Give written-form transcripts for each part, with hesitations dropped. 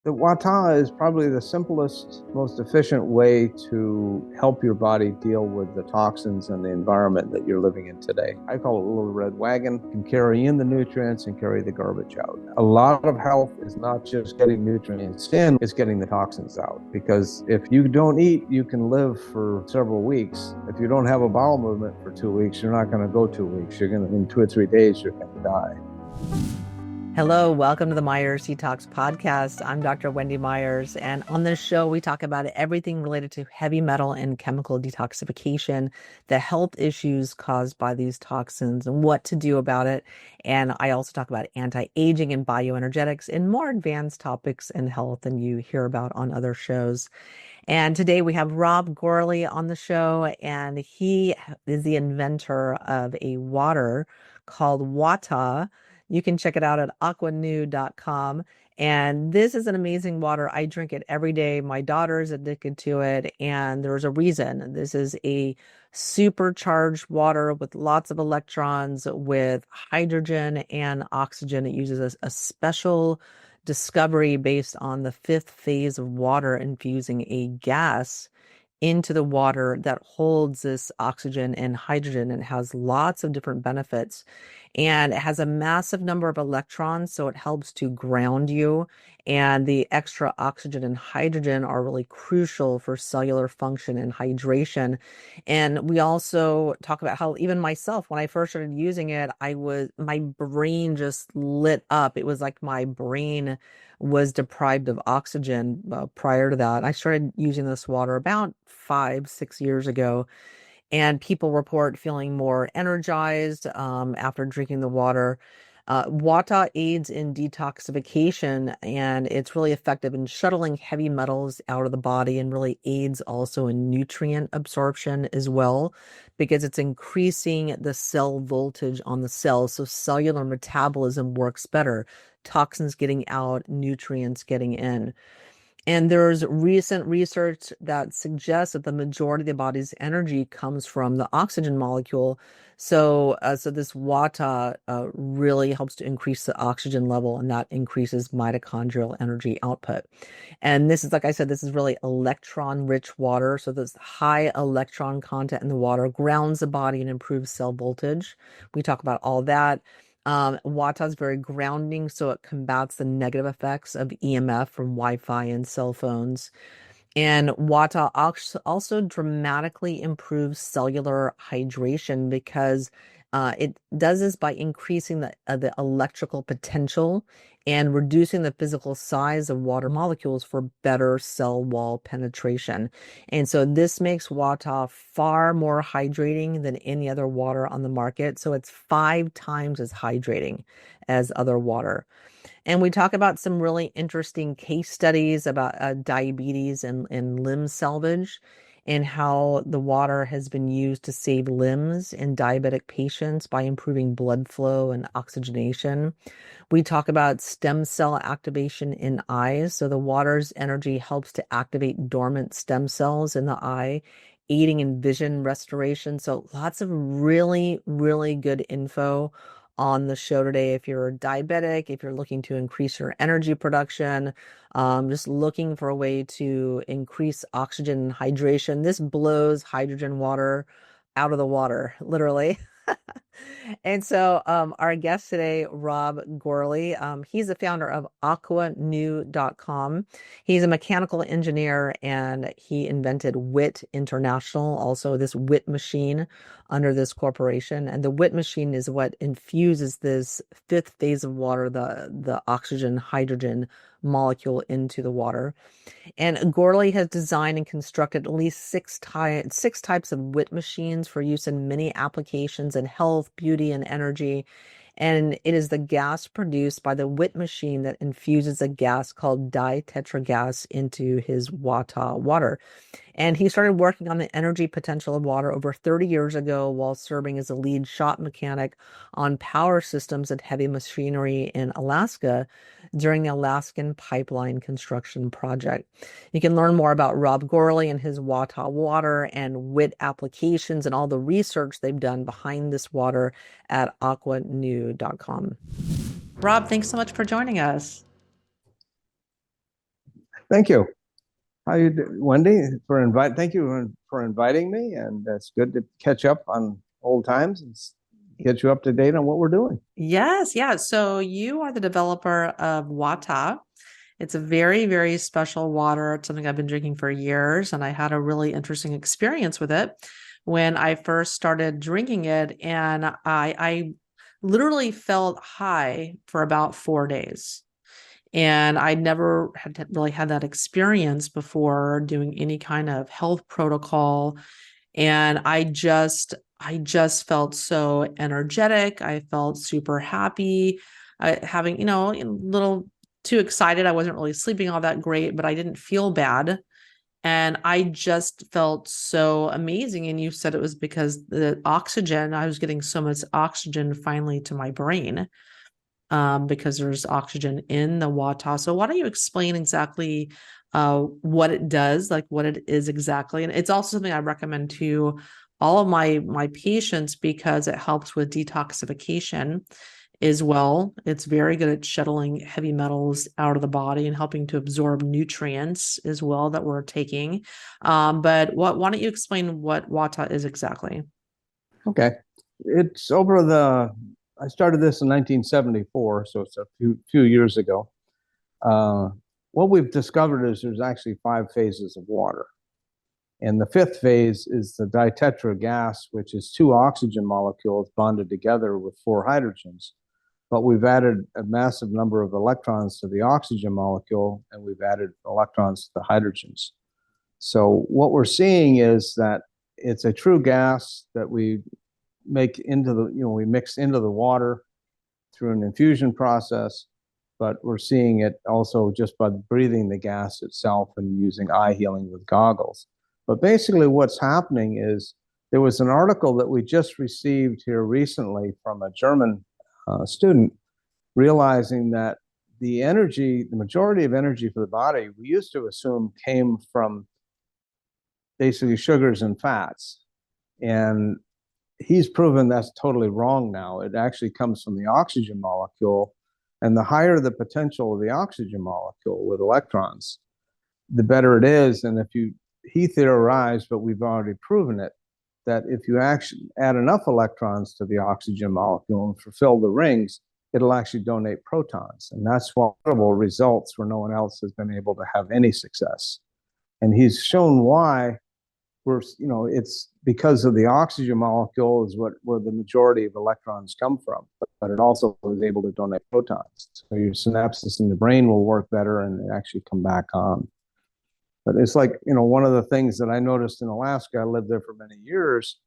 The Watt-Ahh is probably the simplest, most efficient way to help your body deal with the toxins and the environment that you're living in today. I call it a little red wagon. It can carry in the nutrients and carry the garbage out. A lot of health is not just getting nutrients in, it's getting the toxins out. Because if you don't eat, you can live for several weeks. If you don't have a bowel movement for 2 weeks, you're not going to go 2 weeks. You're going to, in 2 or 3 days, you're going to die. Hello, welcome to the Myers Detox podcast. I'm Dr. Wendy Myers, and on this show, we talk about everything related to heavy metal and chemical detoxification, the health issues caused by these toxins, and what to do about it. And I also talk about anti-aging and bioenergetics and more advanced topics in health than you hear about on other shows. And today we have Rob Gourley on the show, and he is the inventor of a water called Watt-Ahh. You can check it out at aquanew.com. And this is an amazing water. I drink it every day. My daughter is addicted to it, and there's a reason. This is a supercharged water with lots of electrons, with hydrogen and oxygen. It uses a special discovery based on the fifth phase of water infusing a gas into the water that holds this oxygen and hydrogen and has lots of different benefits. And it has a massive number of electrons, so it helps to ground you. And the extra oxygen and hydrogen are really crucial for cellular function and hydration. And we also talk about how even myself, when I first started using it, my brain just lit up. It was like my brain was deprived of oxygen prior to that. I started using this water about 5-6 years ago, and people report feeling more energized after drinking the water. Watt-Ahh aids in detoxification, and it's really effective in shuttling heavy metals out of the body, and really aids also in nutrient absorption as well, because it's increasing the cell voltage on the cells, so cellular metabolism works better, toxins getting out, nutrients getting in. And there's recent research that suggests that the majority of the body's energy comes from the oxygen molecule. So this Watt-Ahh really helps to increase the oxygen level, and that increases mitochondrial energy output. And this is, like I said, this is really electron-rich water. So this high electron content in the water grounds the body and improves cell voltage. We talk about all that. Watt-Ahh is very grounding, so it combats the negative effects of EMF from Wi-Fi and cell phones. And Watt-Ahh also dramatically improves cellular hydration, because it does this by increasing the electrical potential and reducing the physical size of water molecules for better cell wall penetration. And so this makes Watt-Ahh far more hydrating than any other water on the market. So it's 5 times as hydrating as other water. And we talk about some really interesting case studies about diabetes and limb salvage, and how the water has been used to save limbs in diabetic patients by improving blood flow and oxygenation. We talk about stem cell activation in eyes. So the water's energy helps to activate dormant stem cells in the eye, aiding in vision restoration. So lots of really, really good info on the show today. If you're diabetic, if you're looking to increase your energy production, just looking for a way to increase oxygen and hydration. This blows hydrogen water out of the water, literally. And so our guest today, Rob Gourley, he's the founder of aquanew.com. He's a mechanical engineer, and he invented WIT International, also this WIT machine under this corporation. And the WIT machine is what infuses this fifth phase of water, the oxygen hydrogen molecule, into the water. And Gourley has designed and constructed at least six types of WIT machines for use in many applications in health, beauty, and energy. And it is the gas produced by the WIT machine that infuses a gas called DiTetra Gas into his Watt-Ahh water. And he started working on the energy potential of water over 30 years ago, while serving as a lead shop mechanic on power systems at heavy machinery in Alaska during the Alaskan pipeline construction project. You can learn more about Rob Gourley and his Watt-Ahh water and WIT applications and all the research they've done behind this water at aquanew.com. Rob, thanks so much for joining us. Thank you. How you Wendy, thank you for inviting me, and it's good to catch up on old times and get you up to date on what we're doing. Yes, yeah. So you are the developer of Watt-Ahh. It's a very, very special water. It's something I've been drinking for years, and I had a really interesting experience with it when I first started drinking it, and I literally felt high for about 4 days. And I never had really had that experience before doing any kind of health protocol. And I just felt so energetic. I felt super happy. Having, a little too excited. I wasn't really sleeping all that great, but I didn't feel bad. And I just felt so amazing. And you said it was because the oxygen, I was getting so much oxygen finally to my brain, because there's oxygen in the Watt-Ahh. So why don't you explain exactly what it does, like what it is exactly? And it's also something I recommend to all of my patients because it helps with detoxification as well. It's very good at shuttling heavy metals out of the body and helping to absorb nutrients as well that we're taking. But why don't you explain what Watt-Ahh is exactly? Okay. I started this in 1974, so it's a few years ago. What we've discovered is there's actually 5 phases of water. And the 5th phase is the DiTetra gas, which is 2 oxygen molecules bonded together with 4 hydrogens. But we've added a massive number of electrons to the oxygen molecule, and we've added electrons to the hydrogens. So what we're seeing is that it's a true gas that we mix into the water through an infusion process, but we're seeing it also just by breathing the gas itself and using eye healing with goggles. But basically what's happening is there was an article that we just received here recently from a German student realizing that the majority of energy for the body, we used to assume came from basically sugars and fats. And he's proven that's totally wrong now. It actually comes from the oxygen molecule. And the higher the potential of the oxygen molecule with electrons, the better it is. And he theorized, but we've already proven it, that if you actually add enough electrons to the oxygen molecule and fulfill the rings, it'll actually donate protons. And that's incredible results where no one else has been able to have any success. And he's shown why it's because of the oxygen molecule is where the majority of electrons come from, but it also is able to donate protons. So your synapses in the brain will work better and actually come back on. But it's like, one of the things that I noticed in Alaska, I lived there for many years,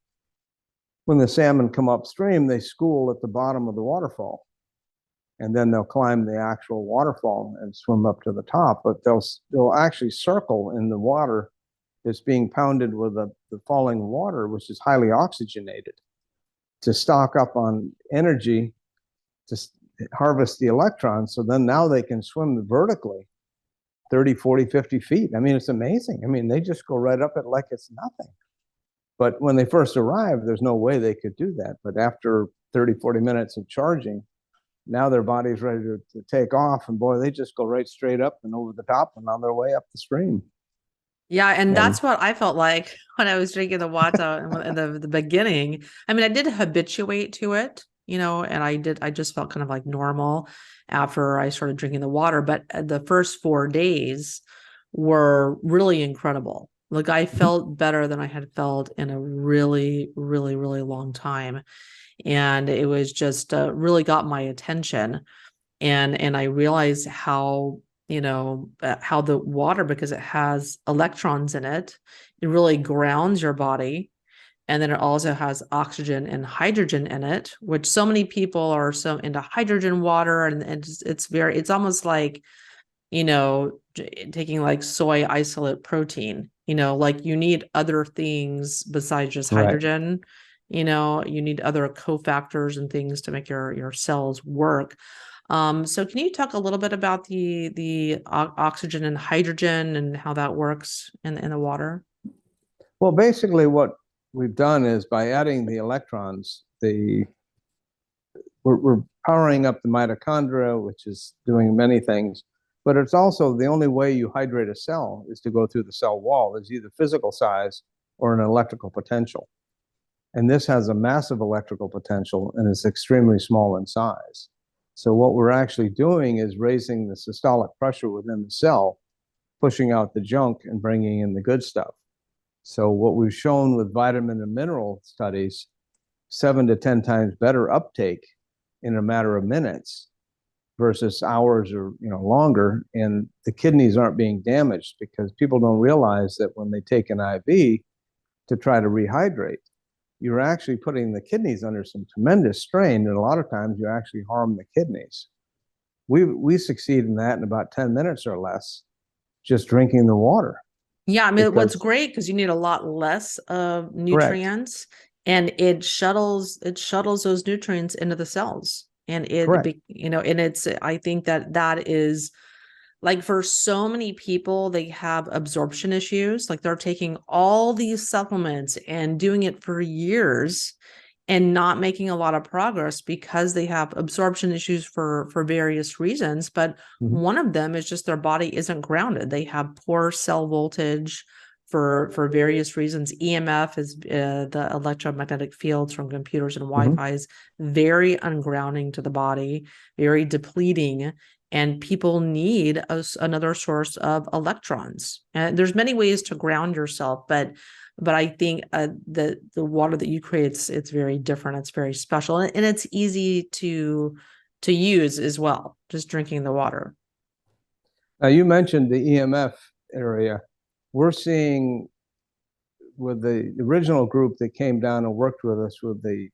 when the salmon come upstream, they school at the bottom of the waterfall. And then they'll climb the actual waterfall and swim up to the top, but they'll actually circle in the water that's being pounded with the falling water, which is highly oxygenated, to stock up on energy to harvest the electrons. So then now they can swim vertically 30, 40, 50 feet. I mean, it's amazing. I mean, they just go right up it like it's nothing. But when they first arrived, there's no way they could do that. But after 30, 40 minutes of charging, now their body's ready to take off. And boy, they just go right straight up and over the top and on their way up the stream. Yeah, and that's what I felt like when I was drinking the Watt-Ahh in the beginning. I mean, I did habituate to it, and I just felt kind of like normal after I started drinking the water. But the first 4 days were really incredible. Like I felt better than I had felt in a really, really, really long time. And it was just really got my attention. And I realized how how the water, because it has electrons in it, it really grounds your body. And then it also has oxygen and hydrogen in it, which so many people are so into hydrogen water. And it's almost like, taking like soy isolate protein, like you need other things besides just hydrogen. Right. You need other cofactors and things to make your cells work. So can you talk a little bit about the oxygen and hydrogen and how that works in the water? Well, basically what we've done is by adding the electrons, we're powering up the mitochondria, which is doing many things. But it's also the only way you hydrate a cell is to go through the cell wall. There's either physical size or an electrical potential. And this has a massive electrical potential and is extremely small in size. So what we're actually doing is raising the systolic pressure within the cell, pushing out the junk and bringing in the good stuff. So what we've shown with vitamin and mineral studies, 7 to 10 times better uptake in a matter of minutes versus hours or longer, and the kidneys aren't being damaged, because people don't realize that when they take an IV to try to rehydrate, you're actually putting the kidneys under some tremendous strain, and a lot of times you actually harm the kidneys. We succeed in that in about 10 minutes or less, just drinking the water. Yeah, I mean, what's great, because you need a lot less of nutrients, correct. And it shuttles those nutrients into the cells, and and it's, I think that is, like, for so many people, they have absorption issues. Like, they're taking all these supplements and doing it for years and not making a lot of progress because they have absorption issues for various reasons. But one of them is just their body isn't grounded. They have poor cell voltage for various reasons. EMF is the electromagnetic fields from computers and Wi-Fi is very ungrounding to the body, very depleting. And people need another source of electrons. And there's many ways to ground yourself, but I think the water that you create, it's very different. It's very special, and it's easy to use as well, just drinking the water. Now, you mentioned the EMF area. We're seeing with the original group that came down and worked with us with the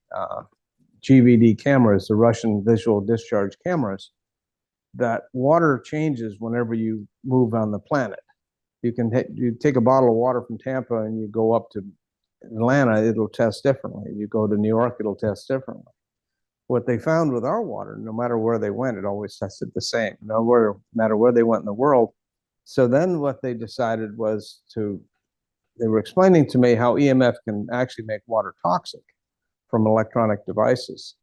GVD cameras, the Russian visual discharge cameras, that water changes whenever you move on the planet. You take a bottle of water from Tampa and you go up to Atlanta, it'll test differently. You go to New York, it'll test differently. What they found with our water, no matter where they went, it always tested the same, no matter where they went in the world. So then what they decided was they were explaining to me how EMF can actually make water toxic from electronic devices.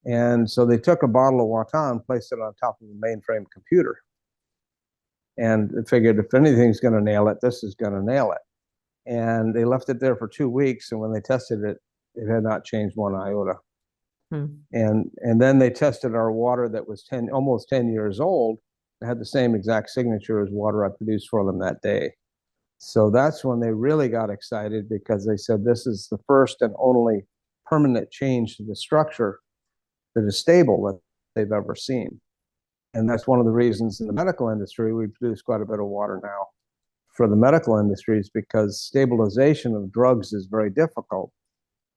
And so they took a bottle of Watt-Ahh and placed it on top of a mainframe computer. And figured if anything's going to nail it, this is going to nail it. And they left it there for 2 weeks. And when they tested it, it had not changed one iota. And then they tested our water that was almost 10 years old. It had the same exact signature as water I produced for them that day. So that's when they really got excited, because they said this is the first and only permanent change to the structure that is stable that they've ever seen. And that's one of the reasons in the medical industry we produce quite a bit of water now for the medical industries, because stabilization of drugs is very difficult.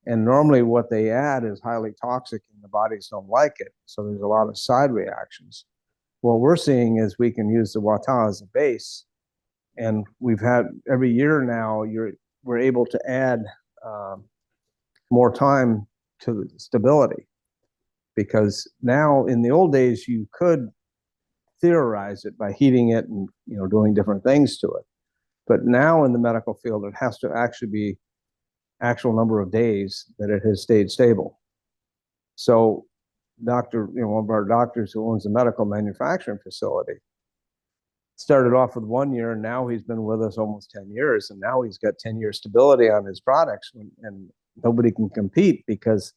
And normally what they add is highly toxic and the bodies don't like it. So there's a lot of side reactions. What we're seeing is we can use the Watt-Ahh as a base. And we've had every year now, we're able to add more time to the stability. Because now in the old days, you could theorize it by heating it and doing different things to it. But now in the medical field, it has to actually be actual number of days that it has stayed stable. So one of our doctors who owns a medical manufacturing facility started off with 1 year, and now he's been with us almost 10 years, and now he's got 10-year stability on his products, and nobody can compete, because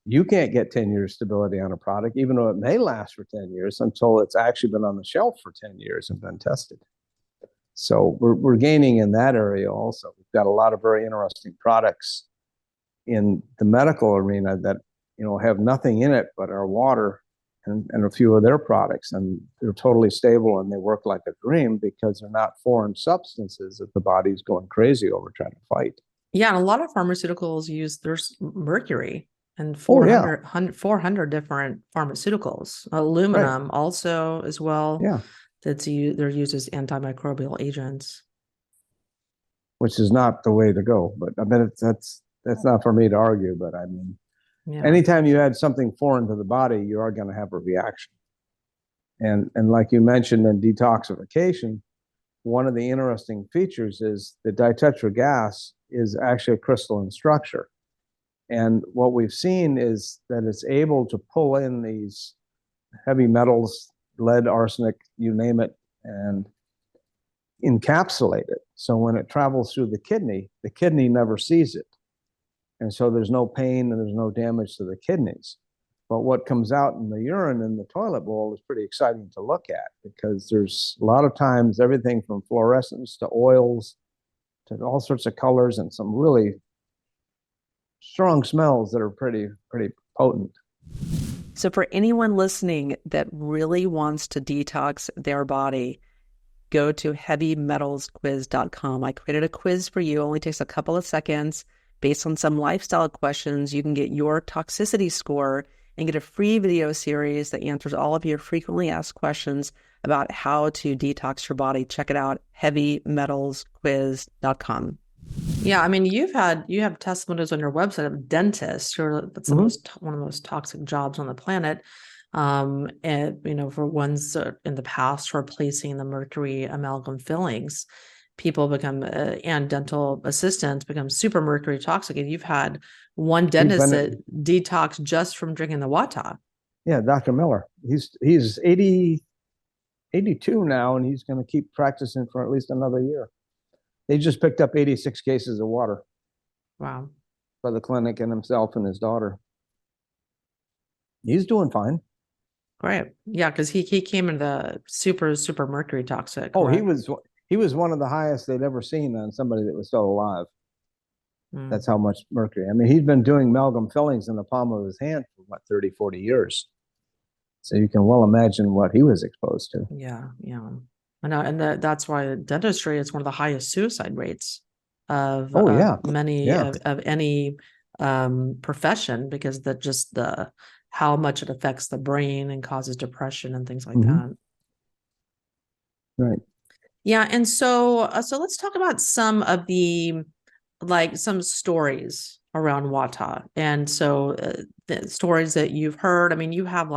you can't get 10 years stability on a product, even though it may last for 10 years, until it's actually been on the shelf for 10 years and been tested. So we're gaining in that area also. We've got a lot of very interesting products in the medical arena that have nothing in it but our water and a few of their products, and they're totally stable and they work like a dream, because they're not foreign substances that the body's going crazy over trying to fight. Yeah, and a lot of pharmaceuticals there's mercury. And 400 different pharmaceuticals, aluminum also as well. Yeah, they're used as antimicrobial agents, which is not the way to go. But I mean, that's not for me to argue. But I mean, anytime you add something foreign to the body, you are going to have a reaction. And like you mentioned in detoxification, one of the interesting features is the DiTetra gas is actually a crystalline structure. And what we've seen is that it's able to pull in these heavy metals, lead, arsenic, you name it, and encapsulate it. So when it travels through the kidney never sees it. And so there's no pain and there's no damage to the kidneys. But what comes out in the urine in the toilet bowl is pretty exciting to look at, because there's a lot of times everything from fluorescence to oils to all sorts of colors and some really strong smells that are pretty potent. So for anyone listening that really wants to detox their body, go to heavymetalsquiz.com. I created a quiz for you. It only takes a couple of seconds. Based on some lifestyle questions, you can get your toxicity score and get a free video series that answers all of your frequently asked questions about how to detox your body. Check it out, heavymetalsquiz.com. Yeah, I mean, you have testimonials on your website of dentists who are, that's one of the most toxic jobs on the planet. And for ones in the past replacing the mercury amalgam fillings, people become and dental assistants become super mercury toxic. And you've had one dentist that detoxed just from drinking the Watt-Ahh. Yeah, Dr. Miller. He's 82 now, and he's going to keep practicing for at least another year. They just picked up 86 cases of water. Wow. For the clinic and himself and his daughter. He's doing fine. Great. Yeah, because he came in the super mercury toxic. Oh, right? He was one of the highest they'd ever seen on somebody that was still alive. That's how much mercury. I mean, he's been doing amalgam fillings in the palm of his hand for 30, 40 years. So you can well imagine what he was exposed to. Yeah. I know, and that's why dentistry is one of the highest suicide rates of any profession, because how much it affects the brain and causes depression and things like that. Right. Yeah, and so let's talk about some of some stories around Watt-Ahh. And so the stories that you've heard, I mean, you have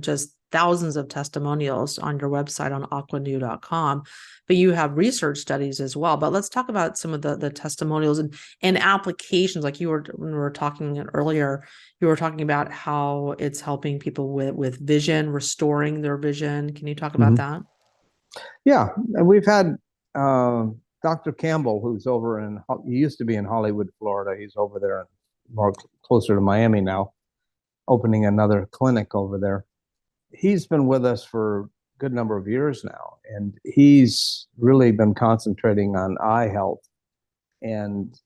just thousands of testimonials on your website on aquanew.com, but you have research studies as well. But let's talk about some of the testimonials and applications. Like when we were talking earlier, you were talking about how it's helping people with vision, restoring their vision. Can you talk about that? Yeah, and we've had Dr. Campbell, who's he used to be in Hollywood, Florida. He's over there, more closer to Miami now, opening another clinic over there. He's been with us for a good number of years now, and he's really been concentrating on eye health. And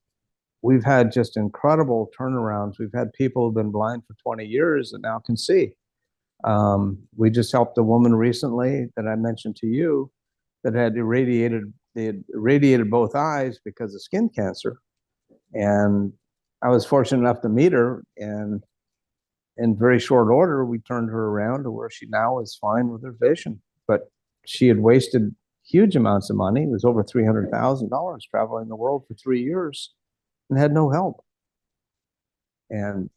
we've had just incredible turnarounds. We've had people who've been blind for 20 years and now can see. We just helped a woman recently that I mentioned to you that had irradiated both eyes because of skin cancer. And I was fortunate enough to meet her, and in very short order, we turned her around to where she now is fine with her vision. But she had wasted huge amounts of money. It was over $300,000 traveling the world for 3 years and had no help. And,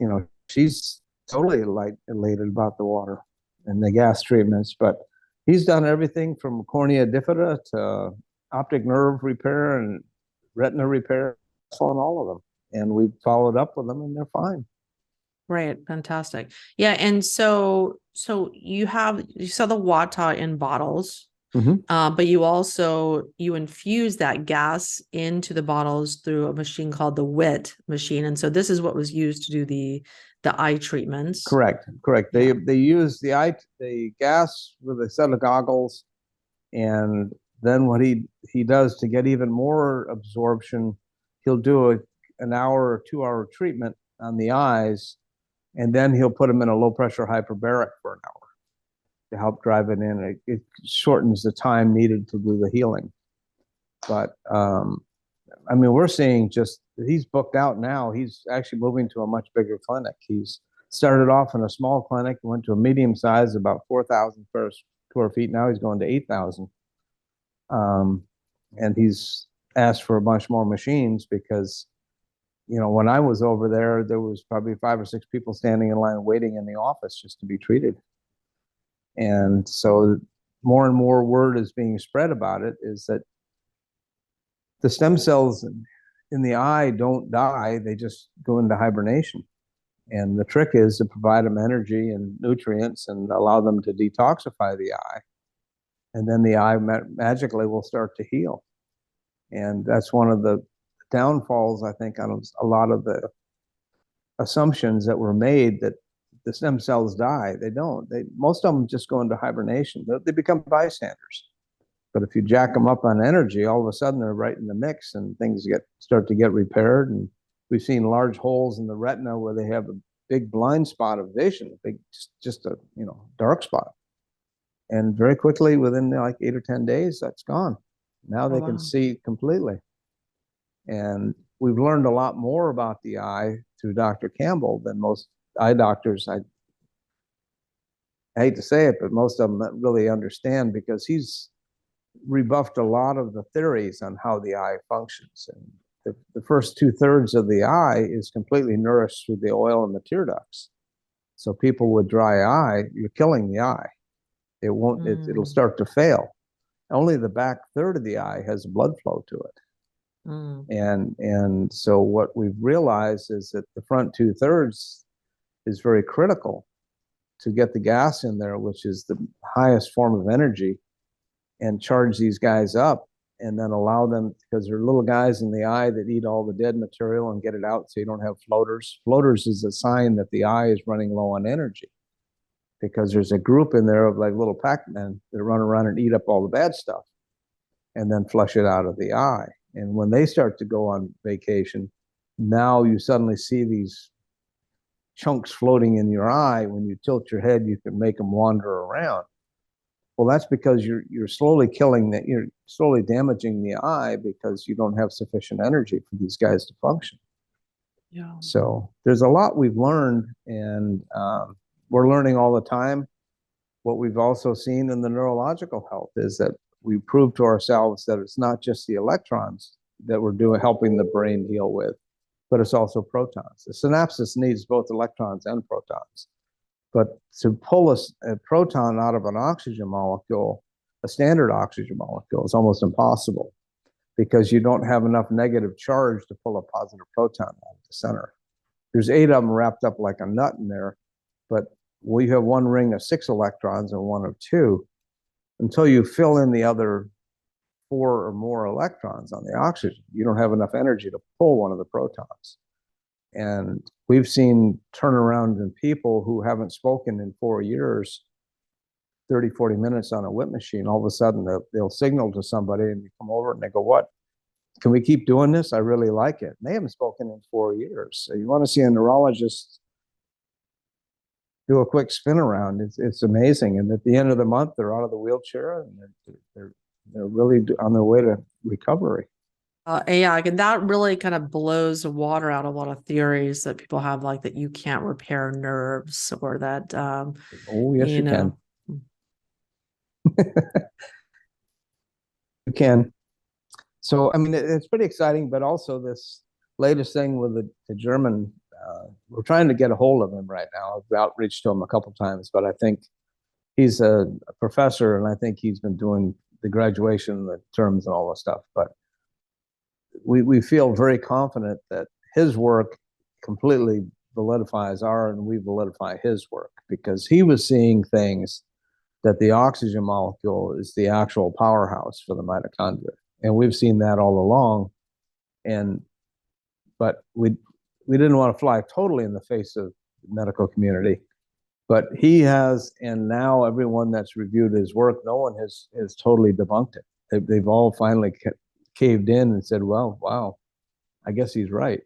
she's totally elated about the water and the gas treatments. But he's done everything from cornea bifida to optic nerve repair and retina repair on all of them. And we followed up with them, and they're fine. Right. Fantastic. Yeah. And so you sell the Watt-Ahh in bottles, but you infuse that gas into the bottles through a machine called the WIT machine. And so this is what was used to do the eye treatments. Correct. They use the gas with a set of goggles, and then what he does to get even more absorption, he'll do an hour or 2 hour treatment on the eyes, and then he'll put them in a low pressure hyperbaric for an hour to help drive it in. It shortens the time needed to do the healing. But we're seeing he's booked out now. He's actually moving to a much bigger clinic. He's started off in a small clinic, went to a medium size, about 4,000 square feet. Now he's going to 8,000. And he's asked for a bunch more machines because, when I was over there was probably 5 or 6 people standing in line waiting in the office just to be treated. And so more and more word is being spread about it, is that the stem cells in the eye don't die, they just go into hibernation. And the trick is to provide them energy and nutrients and allow them to detoxify the eye. and then the eye magically will start to heal. And that's one of the downfalls, I think, on a lot of the assumptions that were made that the stem cells die. They don't. Most of them just go into hibernation. They become bystanders. But if you jack them up on energy, all of a sudden they're right in the mix, and things start to get repaired. And we've seen large holes in the retina where they have a big blind spot of vision, just a dark spot. And very quickly, within like 8 or 10 days, that's gone. Now they can see completely. And we've learned a lot more about the eye through Dr. Campbell than most eye doctors. I hate to say it, but most of them don't really understand, because he's rebuffed a lot of the theories on how the eye functions. And the first 2/3 of the eye is completely nourished through the oil and the tear ducts. So people with dry eye, you're killing the eye. It won't. It'll start to fail. Only the back third of the eye has blood flow to it. And so what we've realized is that the front 2/3 is very critical to get the gas in there, which is the highest form of energy, and charge these guys up, and then allow them, because there are little guys in the eye that eat all the dead material and get it out, so you don't have floaters. Floaters is a sign that the eye is running low on energy, because there's a group in there of like little Pac-Men that run around and eat up all the bad stuff and then flush it out of the eye. And when they start to go on vacation, now you suddenly see these chunks floating in your eye. When you tilt your head, you can make them wander around. Well, that's because you're slowly you're slowly damaging the eye, because you don't have sufficient energy for these guys to function. Yeah. So there's a lot we've learned, and we're learning all the time. What we've also seen in the neurological health is that we prove to ourselves that it's not just the electrons that we're helping the brain heal with, but it's also protons. The synapses needs both electrons and protons. But to pull a proton out of an oxygen molecule, a standard oxygen molecule, is almost impossible, because you don't have enough negative charge to pull a positive proton out of the center. There's 8 of them wrapped up like a nut in there, but we have one ring of 6 electrons and one of 2. Until you fill in the other 4 or more electrons on the oxygen, you don't have enough energy to pull one of the protons. And we've seen turnaround in people who haven't spoken in 4 years, 30, 40 minutes on a whip machine. All of a sudden, they'll signal to somebody, and you come over and they go, "What? Can we keep doing this? I really like it." And they haven't spoken in 4 years. So you want to see a neurologist do a quick spin around. It's amazing. And at the end of the month, they're out of the wheelchair, and they're really on their way to recovery. Yeah, and that really kind of blows the water out of a lot of theories that people have, like that you can't repair nerves, or that oh yes, you can. You can. So I mean, it's pretty exciting, but also this latest thing with the German. We're trying to get a hold of him right now. I've outreached to him a couple times, but I think he's a professor, and I think he's been doing the graduation, the terms, and all the stuff. But we feel very confident that his work completely validifies and we validify his work, because he was seeing things that the oxygen molecule is the actual powerhouse for the mitochondria, and we've seen that all along. But we didn't want to fly totally in the face of the medical community, but he has, and now everyone that's reviewed his work, no one has totally debunked it. They've all finally caved in and said, "Well, wow, I guess he's right."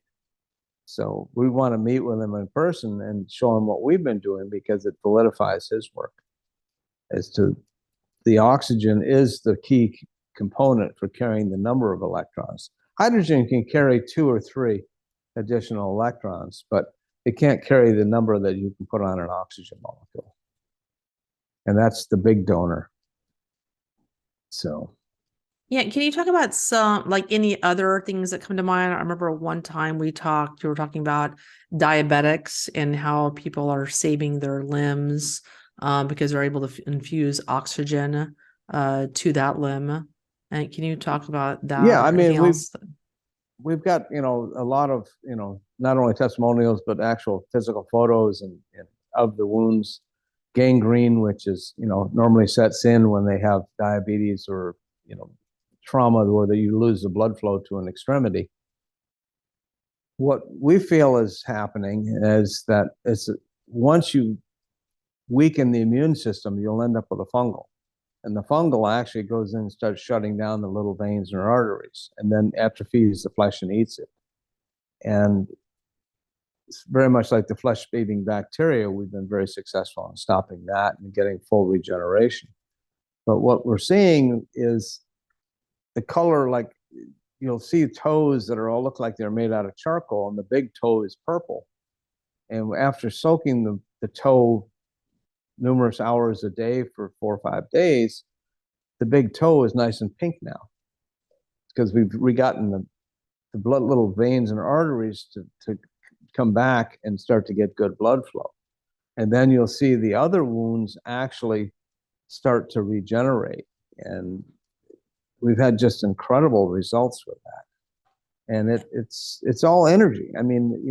So we want to meet with him in person and show him what we've been doing, because it validifies his work as to the oxygen is the key component for carrying the number of electrons. Hydrogen can carry 2 or 3 additional electrons, but it can't carry the number that you can put on an oxygen molecule. And that's the big donor. So. Yeah, can you talk about some, like, any other things that come to mind? I remember one time we were talking about diabetics and how people are saving their limbs because they're able to infuse oxygen to that limb. And can you talk about that? Yeah, I mean, we've got, a lot of, not only testimonials, but actual physical photos and of the wounds. gangrene, which is, normally sets in when they have diabetes or, trauma where you lose the blood flow to an extremity. What we feel is happening is that once you weaken the immune system, you'll end up with a fungal. And the fungal actually goes in and starts shutting down the little veins and arteries, and then atrophies the flesh and eats it. And it's very much like the flesh-eating bacteria. We've been very successful in stopping that and getting full regeneration. But what we're seeing is the color, like you'll see toes that all look like they're made out of charcoal, and the big toe is purple. And after soaking the toe numerous hours a day for 4 or 5 days, the big toe is nice and pink now, because we've gotten the blood, little veins and arteries to come back and start to get good blood flow. And then you'll see the other wounds actually start to regenerate. And we've had just incredible results with that. And it's all energy. I mean,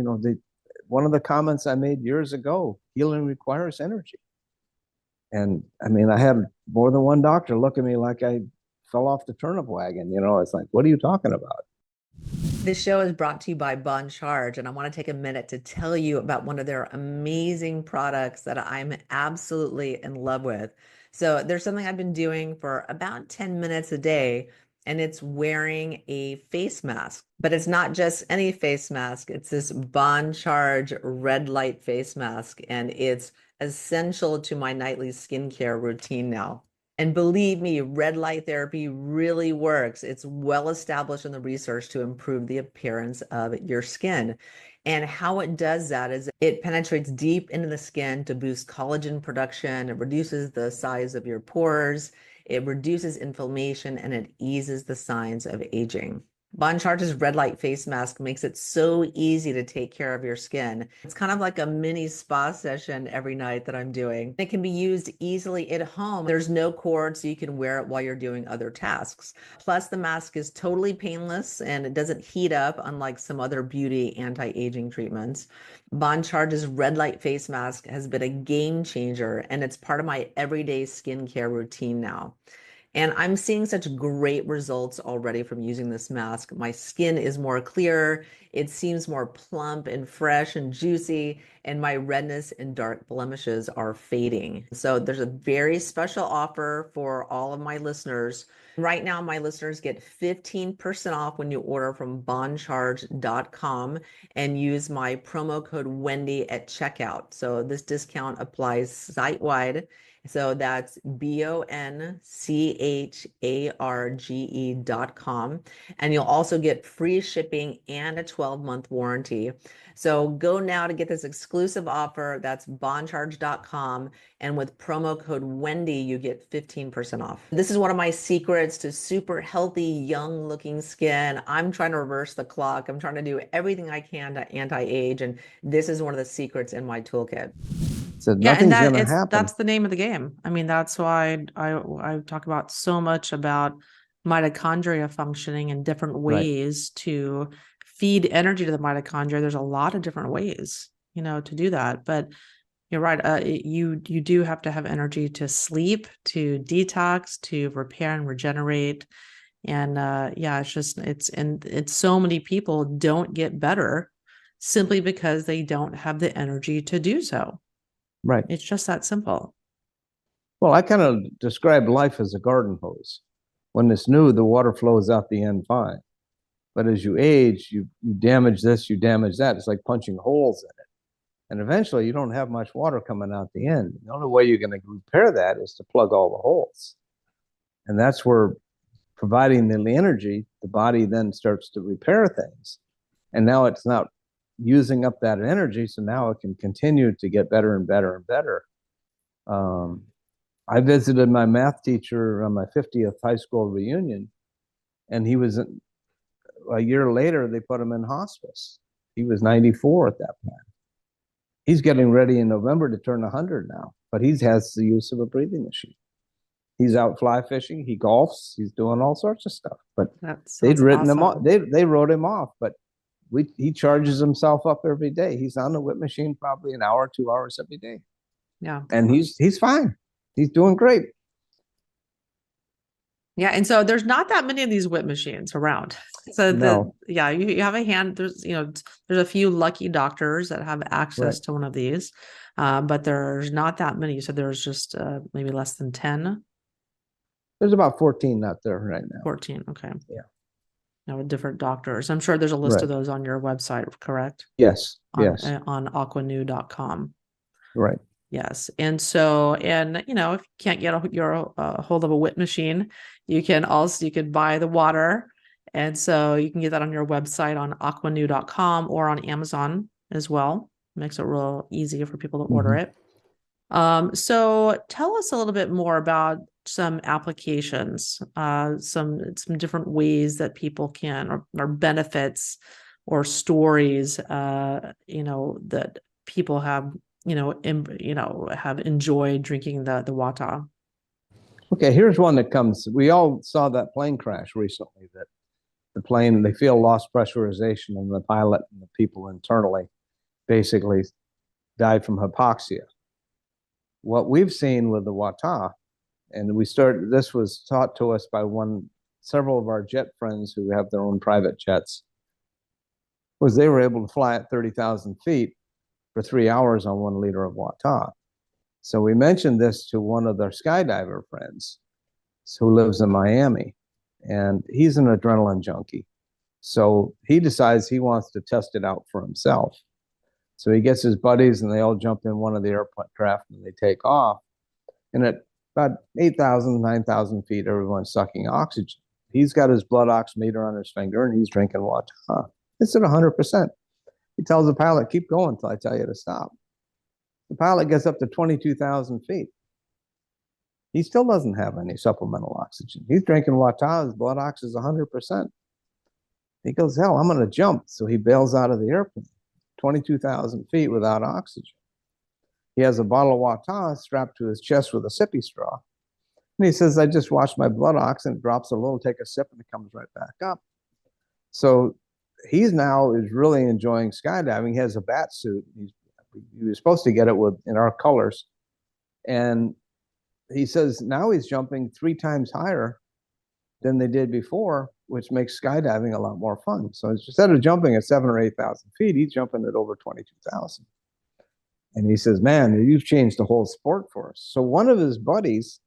one of the comments I made years ago, healing requires energy. And I mean, I had more than one doctor look at me like I fell off the turnip wagon. It's like, what are you talking about? This show is brought to you by Bon Charge, and I want to take a minute to tell you about one of their amazing products that I'm absolutely in love with. So there's something I've been doing for about 10 minutes a day, and it's wearing a face mask. But it's not just any face mask. It's this Bon Charge red light face mask, and it's essential to my nightly skincare routine now. And believe me, red light therapy really works. It's well established in the research to improve the appearance of your skin. And how it does that is it penetrates deep into the skin to boost collagen production. It reduces the size of your pores. It reduces inflammation, and it eases the signs of aging. Bon Charge's red light face mask makes it so easy to take care of your skin. It's kind of like a mini spa session every night that I'm doing. It can be used easily at home. There's no cord, so you can wear it while you're doing other tasks. Plus, the mask is totally painless and it doesn't heat up, unlike some other beauty anti-aging treatments. Bon Charge's red light face mask has been a game changer, and it's part of my everyday skincare routine now. And I'm seeing such great results already from using this mask. My skin is more clear, it seems more plump and fresh and juicy, and my redness and dark blemishes are fading. So there's a very special offer for all of my listeners. Right now, my listeners get 15% off when you order from boncharge.com and use my promo code Wendy at checkout. So this discount applies site-wide. So that's boncharge.com. And you'll also get free shipping and a 12-month warranty. So go now to get this exclusive offer. That's boncharge.com. And with promo code Wendy, you get 15% off. This is one of my secrets to super healthy, young looking skin. I'm trying to reverse the clock. I'm trying to do everything I can to anti-age. And this is one of the secrets in my toolkit. So nothing's going to happen. That's the name of the game. I mean, that's why I talk about so much about mitochondria functioning in different ways to feed energy to the mitochondria. There's a lot of different ways, to do that. But you're right. You do have to have energy to sleep, to detox, to repair and regenerate. And it's so many people don't get better simply because they don't have the energy to do so. Right. It's just that simple. Well, I kind of describe life as a garden hose. When it's new, the water flows out the end fine. But as you age, you damage this, you damage that. It's like punching holes in it. And eventually you don't have much water coming out the end. The only way you're going to repair that is to plug all the holes. And that's where, providing the energy, the body then starts to repair things. And now it's not using up that energy, so now it can continue to get better and better and better. I visited my math teacher on my 50th high school reunion, and he was, a year later, they put him in hospice. He was 94 at that point. He's getting ready in November to turn 100 now, but he has the use of a breathing machine. He's out fly fishing, he golfs, he's doing all sorts of stuff. But they'd written him off. They wrote him off, but he charges himself up every day. He's on the whip machine probably an hour, 2 hours every day. Yeah. And he's fine. He's doing great. Yeah. And so there's not that many of these whip machines around. So No. you have a hand, there's a few lucky doctors that have access to one of these. But there's not that many. You said there's just maybe less than 10. There's about 14 out there right now. 14. Okay. Yeah. Now with different doctors. I'm sure there's a list of those on your website, correct? Yes. Yes. On aquanew.com. Right. Yes. And so, if you can't get a hold of a whip machine, you could buy the water. And so you can get that on your website on aquanew.com or on Amazon as well. Makes it real easy for people to order it. So tell us a little bit more about some applications, some different ways that people can, or benefits or stories, that people have, have enjoyed drinking the Watt-Ahh. Okay, here's one that comes. We all saw that plane crash recently, that the plane, they feel lost pressurization, and the pilot and the people internally basically died from hypoxia. What we've seen with the Watt-Ahh, and this was taught to us by several of our jet friends who have their own private jets, was they were able to fly at 30,000 feet for 3 hours on 1 liter of Watt-Ahh. So we mentioned this to one of their skydiver friends who lives in Miami, and he's an adrenaline junkie. So he decides he wants to test it out for himself. So he gets his buddies, and they all jump in one of the aircraft, and they take off. And at about 8,000, 9,000 feet, everyone's sucking oxygen. He's got his blood ox meter on his finger, and he's drinking Watt-Ahh. It's at 100%. He tells the pilot, keep going until I tell you to stop. The pilot gets up to 22,000 feet. He still doesn't have any supplemental oxygen. He's drinking Watt-Ahh, his blood ox is 100%. He goes, hell, I'm going to jump. So he bails out of the airplane, 22,000 feet without oxygen. He has a bottle of Watt-Ahh strapped to his chest with a sippy straw. And he says, I just watched my blood ox, and it drops a little, take a sip, and it comes right back up. So he's now is really enjoying skydiving. He has a bat suit. He was supposed to get it in our colors. And he says now he's jumping 3 times higher than they did before, which makes skydiving a lot more fun. So instead of jumping at 7,000 or 8,000 feet, he's jumping at over 22,000. And he says, man, you've changed the whole sport for us. So one of his buddies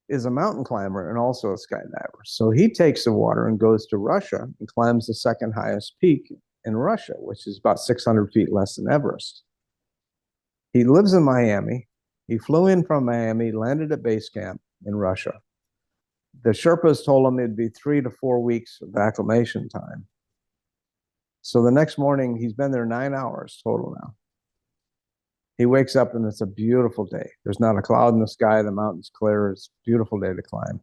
is a mountain climber and also a skydiver. So he takes the water and goes to Russia and climbs the second highest peak in Russia, which is about 600 feet less than Everest. He lives in Miami. He flew in from Miami, landed at base camp in Russia. The Sherpas told him it'd be 3 to 4 weeks of acclimation time. So the next morning, he's been there 9 hours total now. He wakes up and it's a beautiful day. There's not a cloud in the sky. The mountain's clear. It's a beautiful day to climb.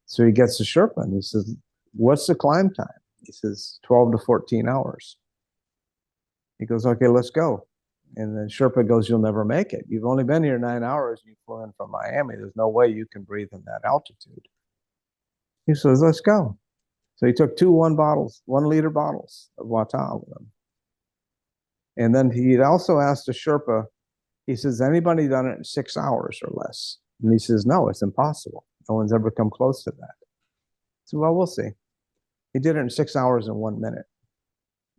So he gets the Sherpa and he says, what's the climb time? He says, 12 to 14 hours. He goes, okay, let's go. And then Sherpa goes, you'll never make it. You've only been here 9 hours. You flew in from Miami. There's no way you can breathe in that altitude. He says, let's go. So he took 2 1-liter bottles of Watt-Ahh with him. And then he also asked a Sherpa, he says, anybody done it in 6 hours or less? And he says, no, it's impossible. No one's ever come close to that. So, well, we'll see. He did it in 6 hours and 1 minute.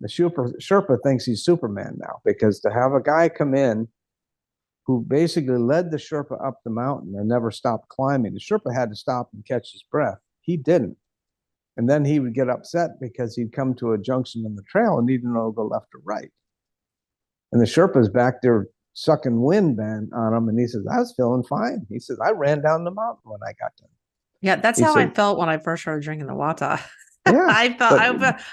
The Sherpa thinks he's Superman now, because to have a guy come in who basically led the Sherpa up the mountain and never stopped climbing, the Sherpa had to stop and catch his breath. He didn't. And then he would get upset because he'd come to a junction in the trail and he didn't know to go left or right. And the Sherpa's back there sucking wind on him, and he says, I was feeling fine. He says, I ran down the mountain when I got done. Yeah, that's how I felt when I first started drinking the Watt-Ahh. Yeah,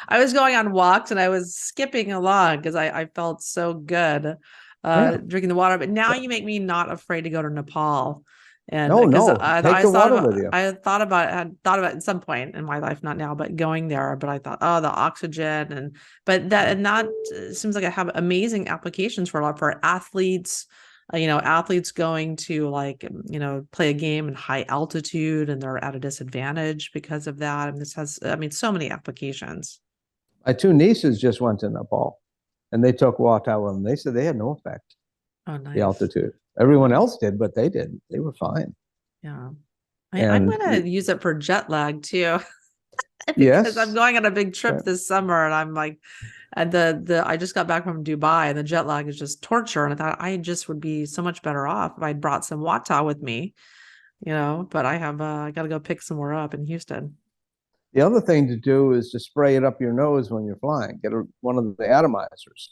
I was going on walks and I was skipping along because I felt so good drinking the water. But now you make me not afraid to go to Nepal. And no, take the water with you. I had thought about it at some point in my life, not now, but going there. But I thought, oh, the oxygen that seems like I have amazing applications for athletes. Athletes going to play a game in high altitude and they're at a disadvantage because of that. And this has, so many applications. My 2 nieces just went to Nepal and they took Watt-Ahh with them. They said they had no effect. Oh, nice. The altitude. Everyone else did, but they didn't. They were fine. Yeah. I'm And going to use it for jet lag too. Because I'm yes, going on a big trip this summer, and I'm like, and I just got back from Dubai, and the jet lag is just torture. And I thought I just would be so much better off if I'd brought some Watt-Ahh with me, but I have I got to go pick some more up in Houston. the other thing to do is to spray it up your nose when you're flying. Get one of the atomizers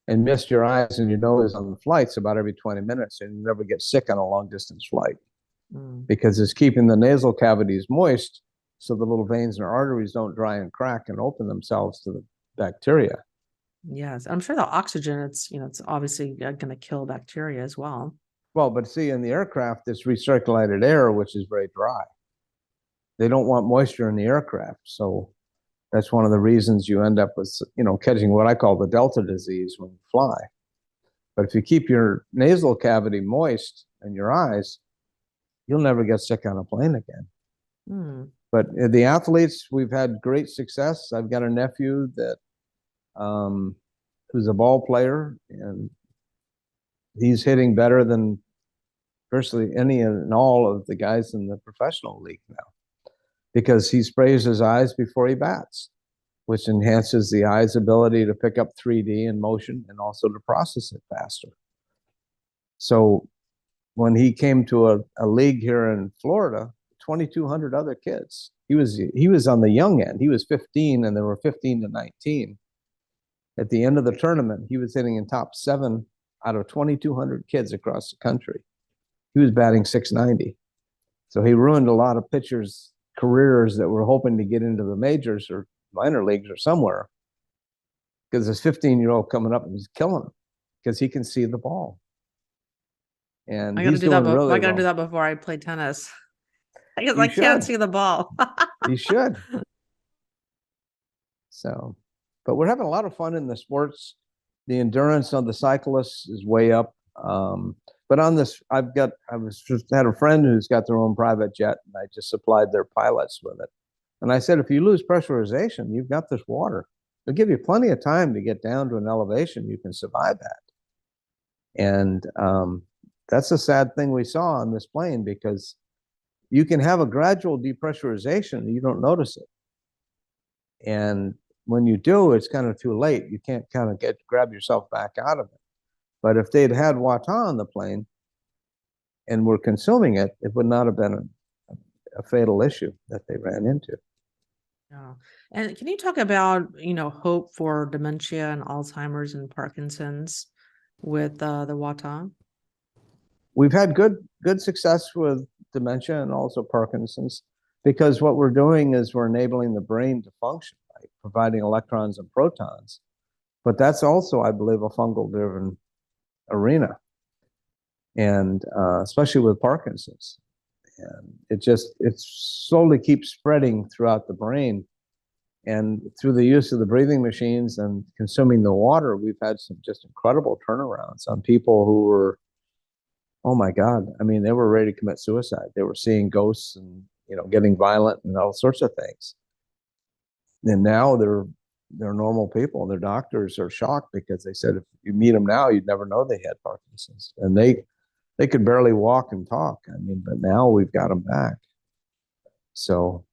and mist your eyes and your nose on the flights about every 20 minutes, and you never get sick on a long distance flight because it's keeping the nasal cavities moist so the little veins and arteries don't dry and crack and open themselves to the bacteria. Yes, I'm sure the oxygen, it's obviously going to kill bacteria as well. Well, but see, in the aircraft, it's recirculated air, which is very dry. They don't want moisture in the aircraft. So that's one of the reasons you end up with, catching what I call the Delta disease when you fly. But if you keep your nasal cavity moist and your eyes, you'll never get sick on a plane again. But the athletes, we've had great success. I've got a nephew that who's a ball player, and he's hitting better than virtually any and all of the guys in the professional league now, because he sprays his eyes before he bats, which enhances the eye's ability to pick up 3D and motion and also to process it faster. So when he came to a league here in Florida, 2,200 other kids. He was on the young end. He was 15, and there were 15 to 19. At the end of the tournament, he was hitting in top 7 out of 2,200 kids across the country. He was batting .690. So he ruined a lot of pitchers' careers that were hoping to get into the majors or minor leagues or somewhere, because this 15-year-old coming up and he's killing them because he can see the ball. And he's doing really well. I got to do that before I play tennis. Because I can't see the ball. You should. So, but we're having a lot of fun in the sports. The endurance on the cyclists is way up. But on this, had a friend who's got their own private jet, and I just supplied their pilots with it. And I said, if you lose pressurization, you've got this water. It'll give you plenty of time to get down to an elevation. You can survive that. And that's a sad thing we saw on this plane, because you can have a gradual depressurization and you don't notice it. And when you do, it's kind of too late. You can't kind of grab yourself back out of it. But if they'd had Watt-Ahh on the plane and were consuming it, it would not have been a fatal issue that they ran into. Yeah. And can you talk about, hope for dementia and Alzheimer's and Parkinson's with the Watt-Ahh? We've had good success with dementia and also Parkinson's, because what we're doing is we're enabling the brain to function by providing electrons and protons. But that's also, I believe, a fungal-driven arena, and especially with Parkinson's. And it slowly keeps spreading throughout the brain. And through the use of the breathing machines and consuming the water, we've had some just incredible turnarounds on people who were, oh my God, I mean, they were ready to commit suicide. They were seeing ghosts and, getting violent and all sorts of things. And now they're normal people. Their doctors are shocked because they said, if you meet them now, you'd never know they had Parkinson's. And they could barely walk and talk. I mean, but now we've got them back. So,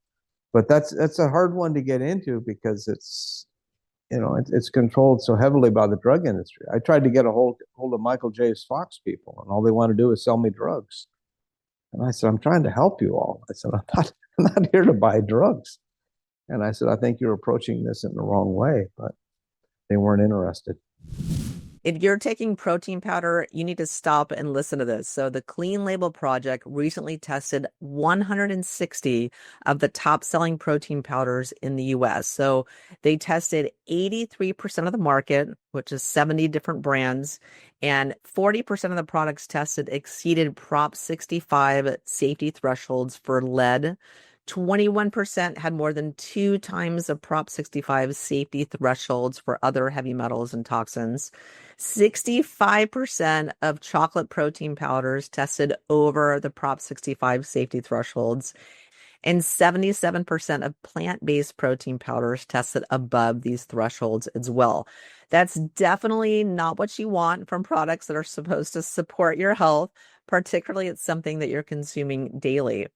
but that's a hard one to get into, because it's, it's controlled so heavily by the drug industry. I tried to get a hold of Michael J.'s Fox people, and all they want to do is sell me drugs. And I said, I'm trying to help you all. I said, I'm not here to buy drugs. And I said, I think you're approaching this in the wrong way, but they weren't interested. If you're taking protein powder, you need to stop and listen to this. So the Clean Label Project recently tested 160 of the top selling protein powders in the US. So they tested 83% of the market, which is 70 different brands, and 40% of the products tested exceeded Prop 65 safety thresholds for lead. 21% had more than 2 times the Prop 65 safety thresholds for other heavy metals and toxins. 65% of chocolate protein powders tested over the Prop 65 safety thresholds. And 77% of plant-based protein powders tested above these thresholds as well. That's definitely not what you want from products that are supposed to support your health, particularly it's something that you're consuming daily.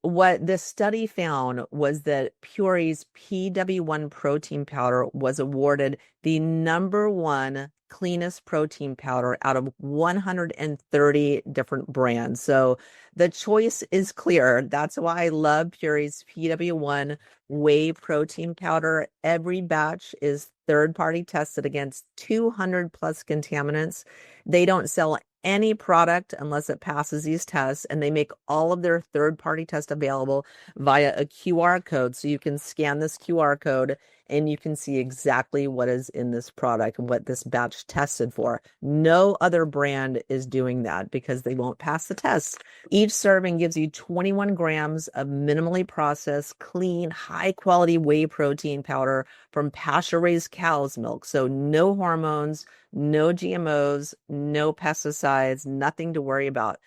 What this study found was that Purell's PW1 protein powder was awarded the #1 cleanest protein powder out of 130 different brands. So the choice is clear. That's why I love Purell's PW1 whey protein powder. Every batch is third-party tested against 200 plus contaminants. They don't sell any product unless it passes these tests, and they make all of their third-party tests available via a QR code. So you can scan this QR code and you can see exactly what is in this product and what this batch tested for. No other brand is doing that because they won't pass the test. Each serving gives you 21 grams of minimally processed, clean, high-quality whey protein powder from pasture-raised cow's milk. So no hormones, no GMOs, no pesticides, nothing to worry about.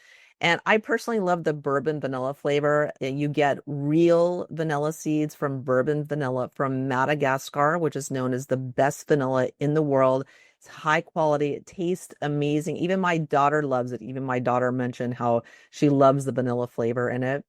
And I personally love the bourbon vanilla flavor. You get real vanilla seeds from bourbon vanilla from Madagascar, which is known as the best vanilla in the world. It's high quality. It tastes amazing. Even my daughter loves it. Even my daughter mentioned how she loves the vanilla flavor in it.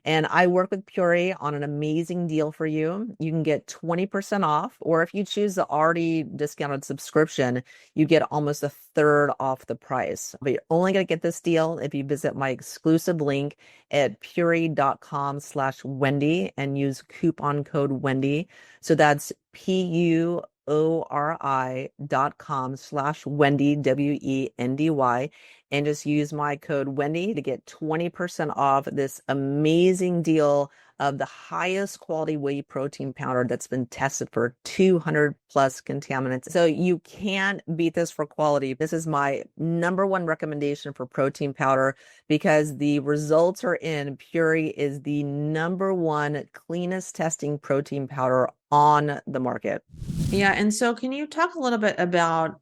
And I work with Purell on an amazing deal for you. You can get 20% off, or if you choose the already discounted subscription, you get almost a third off the price. But you're only going to get this deal if you visit my exclusive link at purell.com/Wendy and use coupon code Wendy. So that's PUORI.com/Wendy, WENDY, and just use my code Wendy to get 20% off this amazing deal of the highest quality whey protein powder that's been tested for 200 plus contaminants. So you can't beat this for quality. This is my #1 recommendation for protein powder because the results are in. Purell is the #1 cleanest testing protein powder on the market. Yeah. And so can you talk a little bit about,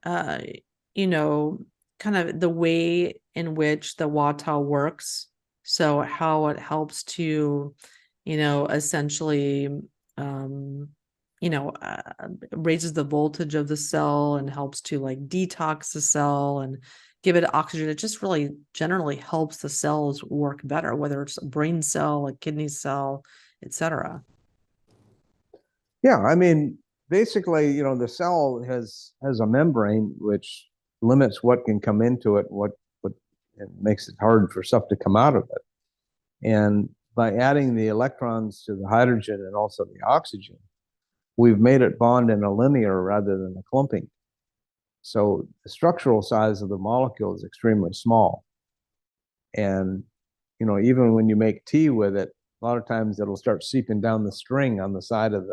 kind of the way in which the Watt-Ahh works? So how it helps to, essentially, raises the voltage of the cell and helps to like detox the cell and give it oxygen. It just really generally helps the cells work better, whether it's a brain cell, a kidney cell, etc. Yeah, I mean, basically, the cell has a membrane which limits what can come into it, what it makes it hard for stuff to come out of it. And by adding the electrons to the hydrogen and also the oxygen, we've made it bond in a linear rather than a clumping. So the structural size of the molecule is extremely small. And, even when you make tea with it, a lot of times it'll start seeping down the string on the side of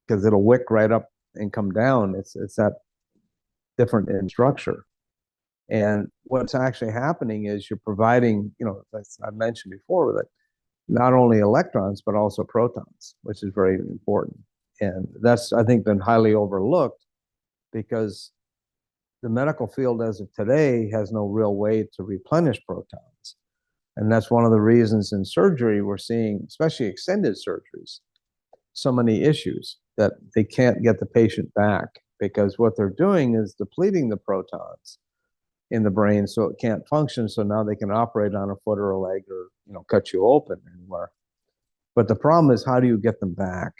because it'll wick right up and come down. It's that different in structure. And what's actually happening is you're providing, as I mentioned before, that not only electrons, but also protons, which is very important. And that's, I think, been highly overlooked because the medical field as of today has no real way to replenish protons. And that's one of the reasons in surgery we're seeing, especially extended surgeries, so many issues that they can't get the patient back because what they're doing is depleting the protons in the brain so it can't function. So now they can operate on a foot or a leg or, cut you open anywhere. But the problem is, how do you get them back?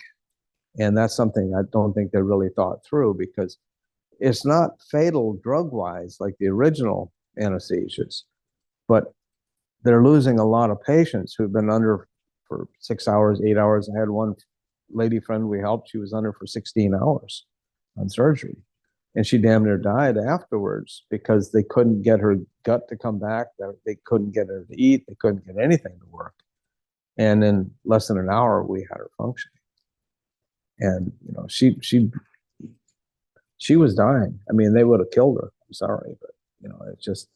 And that's something I don't think they really thought through because it's not fatal drug-wise like the original anesthesias, but they're losing a lot of patients who've been under for 6 hours, 8 hours. I had one lady friend we helped, she was under for 16 hours on surgery. And she damn near died afterwards because they couldn't get her gut to come back. They couldn't get her to eat. They couldn't get anything to work. And in less than an hour, we had her functioning. And, she was dying. I mean, they would have killed her. I'm sorry, but, it's just,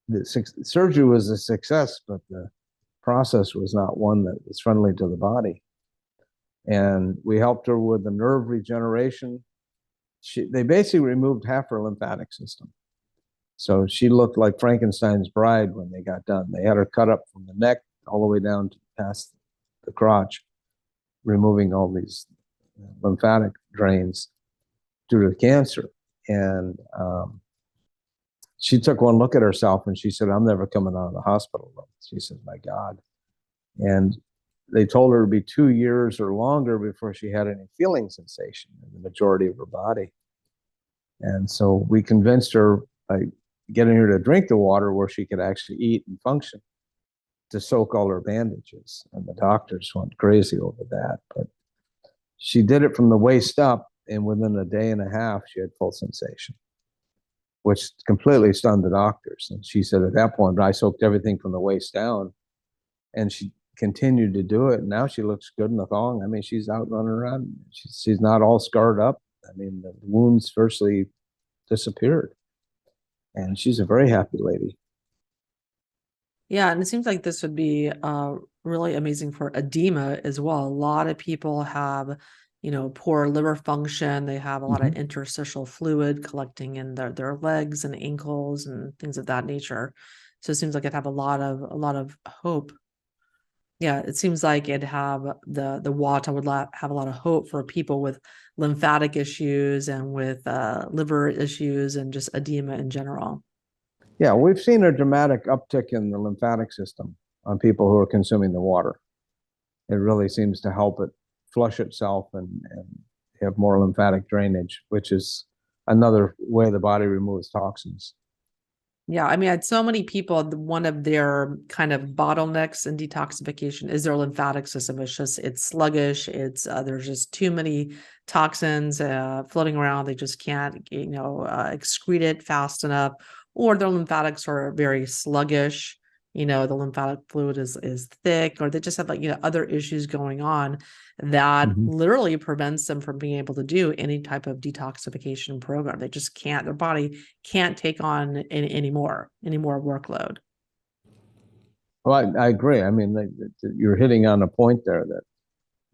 the surgery was a success, but the process was not one that was friendly to the body. And we helped her with the nerve regeneration. They basically removed half her lymphatic system. So she looked like Frankenstein's bride when they got done. They had her cut up from the neck all the way down to past the crotch, removing all these lymphatic drains due to cancer. And she took one look at herself and she said, I'm never coming out of the hospital room. She said, my God. And they told her it'd be 2 years or longer before she had any feeling sensation in the majority of her body. And so we convinced her by getting her to drink the water where she could actually eat and function, to soak all her bandages. And the doctors went crazy over that. But she did it from the waist up, and within a day and a half, she had full sensation, which completely stunned the doctors. And she said at that point, I soaked everything from the waist down, and she continued to do it. And now she looks good in the thong. I mean, she's out running around. She's not all scarred up. I mean, the wounds virtually disappeared. And she's a very happy lady. Yeah, and it seems like this would be really amazing for edema as well. A lot of people have, poor liver function. They have a lot of interstitial fluid collecting in their legs and ankles and things of that nature. So it seems like it'd have a lot of hope. Yeah, it seems like it'd have the Watt-Ahh would have a lot of hope for people with lymphatic issues and with liver issues and just edema in general. Yeah, we've seen a dramatic uptick in the lymphatic system on people who are consuming the water. It really seems to help it flush itself and have more lymphatic drainage, which is another way the body removes toxins. Yeah, I mean, I had so many people, one of their kind of bottlenecks in detoxification is their lymphatic system. It's sluggish. There's just too many toxins floating around. They just can't, excrete it fast enough, or their lymphatics are very sluggish. The lymphatic fluid is thick, or they just have other issues going on that literally prevents them from being able to do any type of detoxification program. They just can't, their body can't take on any more workload. Well, I agree. I mean, you're hitting on a point there that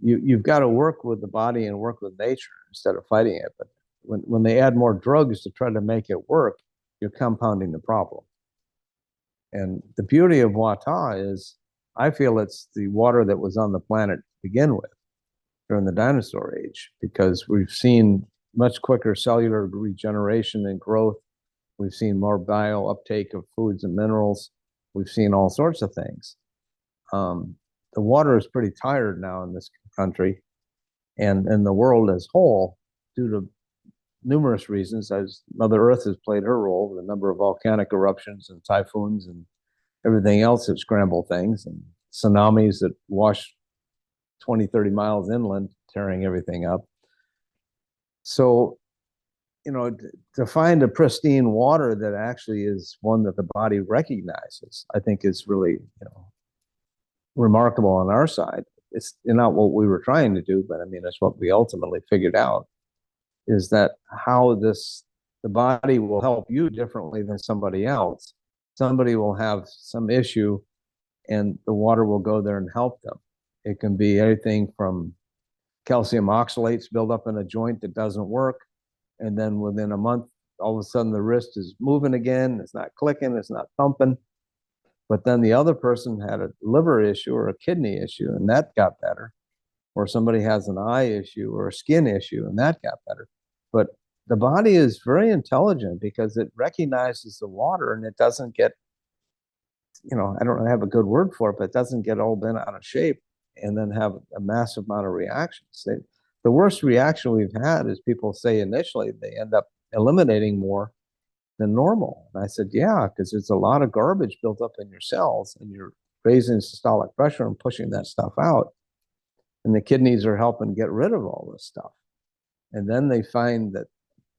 you've got to work with the body and work with nature instead of fighting it. But when they add more drugs to try to make it work, you're compounding the problem. And the beauty of Watt-Ahh is, I feel it's the water that was on the planet to begin with during the dinosaur age, because we've seen much quicker cellular regeneration and growth. We've seen more bio uptake of foods and minerals. We've seen all sorts of things. The water is pretty tired now in this country and in the world as whole, due to numerous reasons, as Mother Earth has played her role, the number of volcanic eruptions and typhoons and everything else that scramble things, and tsunamis that wash 20, 30 miles inland, tearing everything up. So, to find a pristine water that actually is one that the body recognizes, I think is really, remarkable on our side. It's not what we were trying to do, but I mean, it's what we ultimately figured out, is that how the body will help you differently than somebody else. Somebody will have some issue and the water will go there and help them. It can be anything from calcium oxalates build up in a joint that doesn't work, and then within a month, all of a sudden the wrist is moving again, it's not clicking, it's not thumping. But then the other person had a liver issue or a kidney issue, and that got better. Or somebody has an eye issue or a skin issue, and that got better. But the body is very intelligent because it recognizes the water and it doesn't get, I don't have a good word for it, but it doesn't get all bent out of shape and then have a massive amount of reactions. The worst reaction we've had is people say initially they end up eliminating more than normal. And I said, yeah, because there's a lot of garbage built up in your cells and you're raising systolic pressure and pushing that stuff out. And the kidneys are helping get rid of all this stuff. And then they find that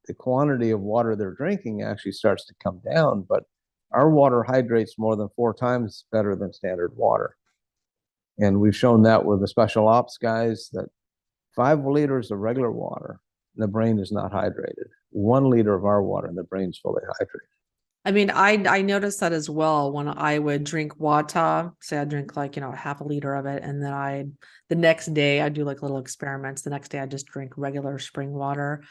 the quantity of water they're drinking actually starts to come down. But our water hydrates more than 4 times better than standard water. And we've shown that with the special ops guys, that 5 liters of regular water, the brain is not hydrated. 1 liter of our water and the brain's fully hydrated. I mean, I noticed that as well when I would drink Watt-Ahh. Say I drink half a liter of it, and then the next day I do little experiments. The next day I just drink regular spring water.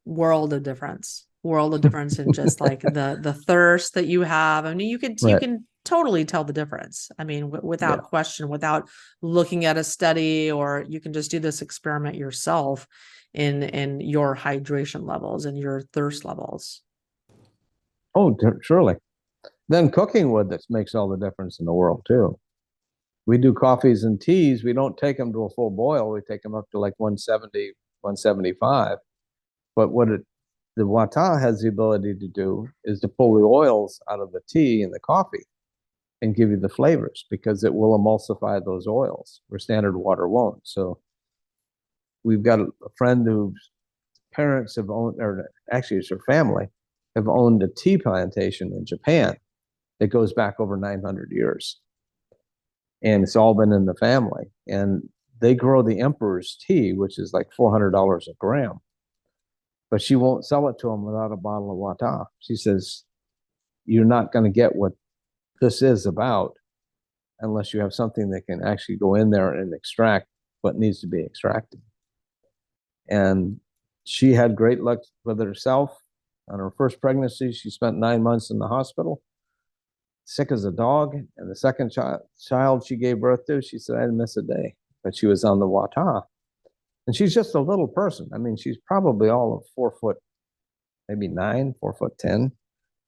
World of difference in just the thirst that you have. I mean, you can totally tell the difference. I mean, without question, without looking at a study, or you can just do this experiment yourself in your hydration levels and your thirst levels. Oh, surely. Then cooking with this makes all the difference in the world too. We do coffees and teas. We don't take them to a full boil. We take them up to like 170, 175. But the Watt-Ahh has the ability to do is to pull the oils out of the tea and the coffee and give you the flavors, because it will emulsify those oils where standard water won't. So we've got a friend whose parents have owned, or actually it's her family, have owned a tea plantation in Japan that goes back over 900 years. And it's all been in the family. And they grow the emperor's tea, which is like $400 a gram. But she won't sell it to them without a bottle of Watt-Ahh. She says, you're not going to get what this is about unless you have something that can actually go in there and extract what needs to be extracted. And she had great luck with herself. On her first pregnancy, she spent 9 months in the hospital, sick as a dog. And the second child she gave birth to, she said, I didn't miss a day, but she was on the Watt-Ahh. And she's just a little person. I mean, she's probably all of 4 foot, maybe 9, 4'10",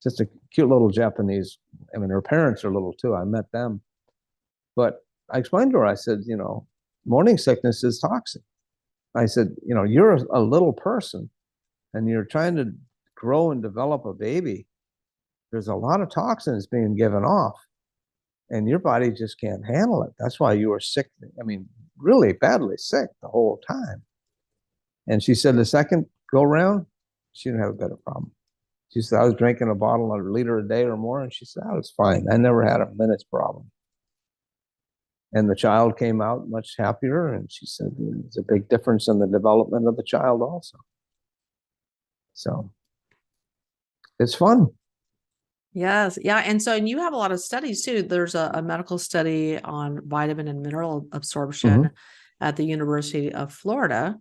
just a cute little Japanese. I mean, her parents are little too. I met them. But I explained to her, I said, morning sickness is toxic. I said, you're a little person and you're trying to grow and develop a baby. There's a lot of toxins being given off and your body just can't handle it. That's why you were sick. I mean, really badly sick the whole time. And she said the second go round, she didn't have a better problem. She said, I was drinking a bottle, a liter a day or more. And she said, I was fine. I never had a minute's problem. And the child came out much happier. And she said, there's a big difference in the development of the child also. So it's fun. Yes. Yeah. And you have a lot of studies too. There's a medical study on vitamin and mineral absorption at the University of Florida.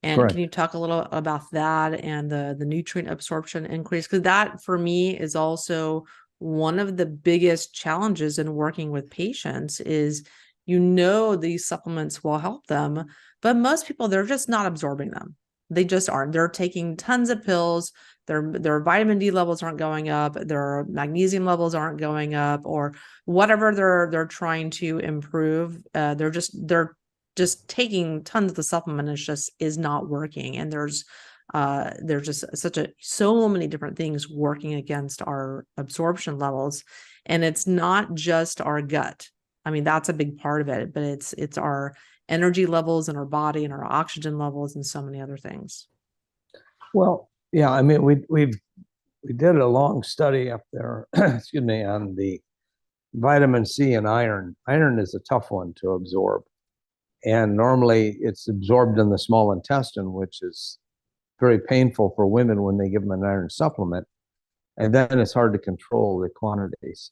And Correct. Can you talk a little about that and the nutrient absorption increase? Because that for me is also one of the biggest challenges in working with patients is, these supplements will help them, but most people, they're just not absorbing them. They just aren't. They're taking tons of pills. Their vitamin D levels aren't going up. Their magnesium levels aren't going up, or whatever they're trying to improve. They're just taking tons of the supplement. It just is not working. And there's just so many different things working against our absorption levels. And it's not just our gut. I mean, that's a big part of it, but it's our energy levels in our body and our oxygen levels and so many other things. Well, yeah, I mean, we did a long study up there, excuse me, on the vitamin C and iron. Iron is a tough one to absorb. And normally it's absorbed in the small intestine, which is very painful for women when they give them an iron supplement. And then it's hard to control the quantities.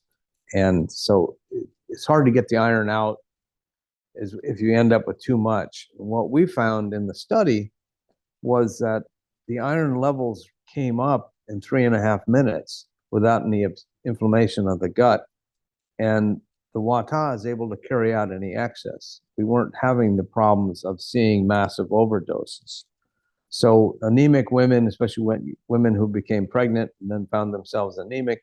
And so it's hard to get the iron out if you end up with too much. And what we found in the study was that the iron levels came up in 3.5 minutes without any inflammation of the gut. And the Watt-Ahh is able to carry out any excess. We weren't having the problems of seeing massive overdoses. So anemic women, especially women who became pregnant and then found themselves anemic,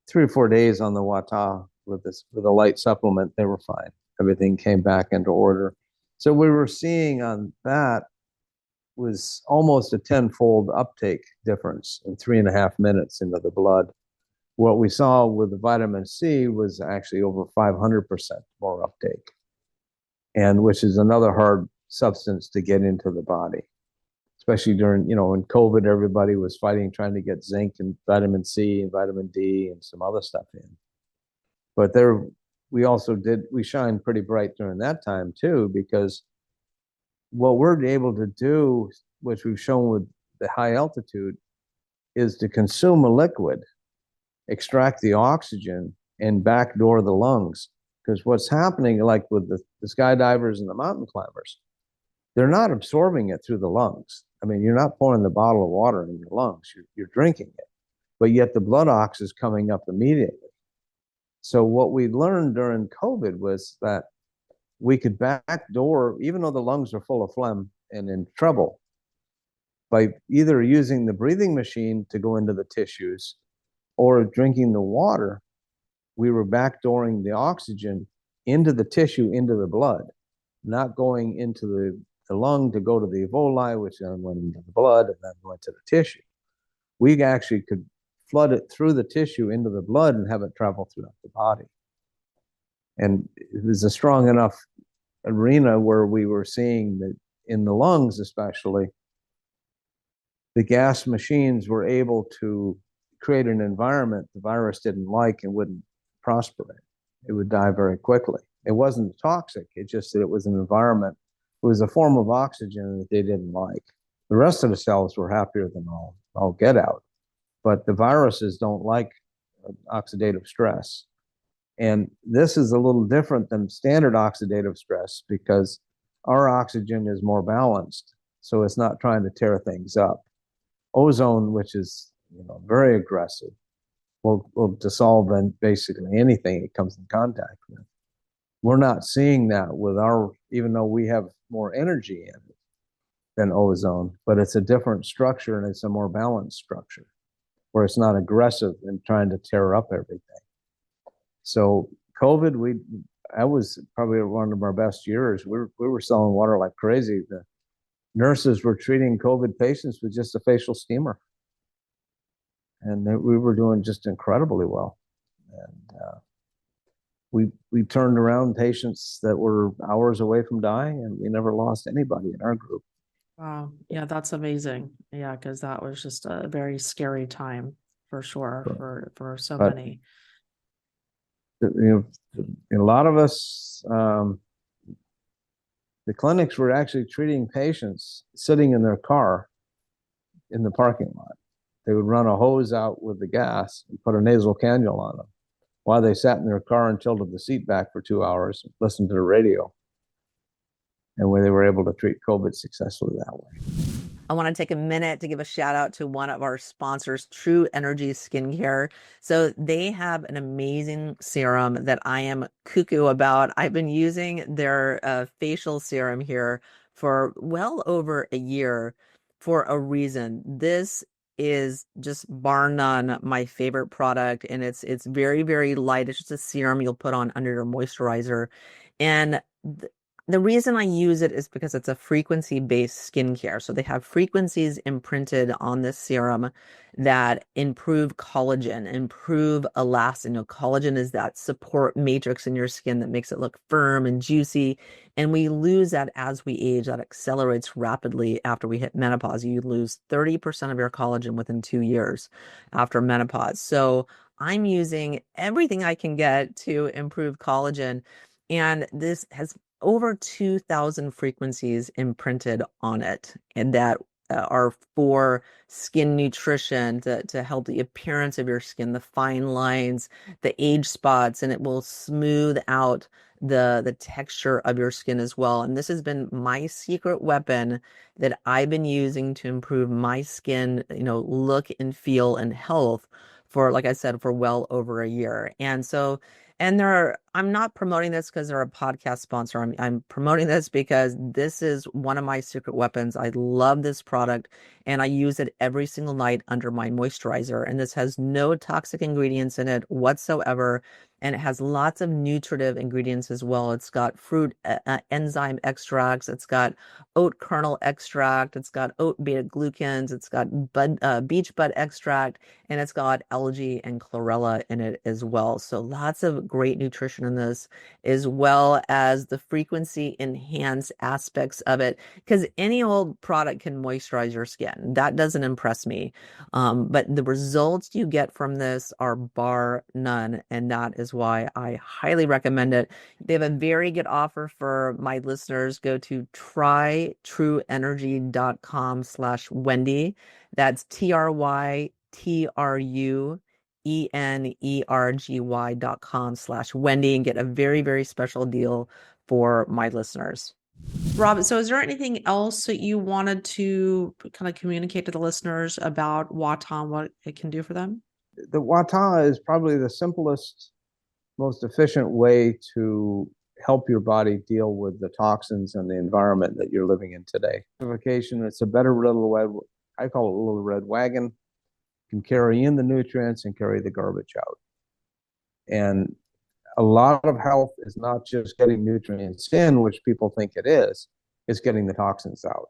3 or 4 days on the Watt-Ahh with a light supplement, they were fine. Everything came back into order. So we were seeing on that was almost a 10-fold uptake difference in 3.5 minutes into the blood. What we saw with the vitamin C was actually over 500% more uptake, and which is another hard substance to get into the body, especially during, in COVID, everybody was fighting, trying to get zinc and vitamin C and vitamin D and some other stuff in. But we shined pretty bright during that time too, because what we're able to do, which we've shown with the high altitude, is to consume a liquid, extract the oxygen, and backdoor the lungs. Because what's happening, like with the skydivers and the mountain climbers, they're not absorbing it through the lungs. I mean, you're not pouring the bottle of water in your lungs, you're drinking it, but yet the blood ox is coming up immediately. So what we learned during COVID was that we could backdoor, even though the lungs are full of phlegm and in trouble, by either using the breathing machine to go into the tissues or drinking the water, we were backdooring the oxygen into the tissue, into the blood, not going into the lung to go to the alveoli, which then went into the blood and then went to the tissue. We actually could flood it through the tissue into the blood and have it travel throughout the body. And it was a strong enough arena where we were seeing that in the lungs, especially, the gas machines were able to create an environment the virus didn't like and wouldn't prosper in. It would die very quickly. It wasn't toxic. It just that it was an environment. It was a form of oxygen that they didn't like. The rest of the cells were happier than all get out. But the viruses don't like oxidative stress. And this is a little different than standard oxidative stress because our oxygen is more balanced. So it's not trying to tear things up. Ozone, which is very aggressive, will dissolve in basically anything it comes in contact with. We're not seeing that with even though we have more energy in it than ozone, but it's a different structure and it's a more balanced structure where it's not aggressive and trying to tear up everything. So COVID, that was probably one of our best years. We were selling water like crazy. The nurses were treating COVID patients with just a facial steamer. And we were doing just incredibly well. And we turned around patients that were hours away from dying, and we never lost anybody in our group. Wow. Yeah, that's amazing. Yeah, because that was just a very scary time for sure for so many. A lot of us, the clinics were actually treating patients sitting in their car in the parking lot. They would run a hose out with the gas and put a nasal cannula on them while they sat in their car and tilted the seat back for 2 hours and listened to the radio. And where they were able to treat COVID successfully that way. I want to take a minute to give a shout out to one of our sponsors, True Energy Skincare. So they have an amazing serum that I am cuckoo about. I've been using their facial serum here for well over a year for a reason. This is just bar none my favorite product, and it's very, very light. It's just a serum you'll put on under your moisturizer. And the reason I use it is because it's a frequency-based skincare. So they have frequencies imprinted on this serum that improve collagen, improve elastin. Collagen is that support matrix in your skin that makes it look firm and juicy. And we lose that as we age. That accelerates rapidly after we hit menopause. You lose 30% of your collagen within 2 years after menopause. So I'm using everything I can get to improve collagen. And this has over 2,000 frequencies imprinted on it, and that are for skin nutrition to help the appearance of your skin, the fine lines, the age spots, and it will smooth out the texture of your skin as well. And this has been my secret weapon that I've been using to improve my skin, look and feel and health for, like I said, for well over a year. And so I'm not promoting this because they're a podcast sponsor. I'm promoting this because this is one of my secret weapons. I love this product and I use it every single night under my moisturizer. And this has no toxic ingredients in it whatsoever. And it has lots of nutritive ingredients as well. It's got fruit enzyme extracts. It's got oat kernel extract. It's got oat beta glucans. It's got beech bud extract, and it's got algae and chlorella in it as well. So lots of great nutrition in this, as well as the frequency enhanced aspects of it, because any old product can moisturize your skin. That doesn't impress me. But the results you get from this are bar none, and that is why I highly recommend it. They have a very good offer for my listeners. Go to trytruenergy.com/Wendy. That's trytruenergy.com/Wendy and get a very, very special deal for my listeners. Rob, so is there anything else that you wanted to kind of communicate to the listeners about Watt-Ahh, what it can do for them? The Watt-Ahh is probably the simplest, most efficient way to help your body deal with the toxins and the environment that you're living in today. It's a better little red, I call it a little red wagon, can carry in the nutrients and carry the garbage out. And a lot of health is not just getting nutrients in, which people think it is, it's getting the toxins out.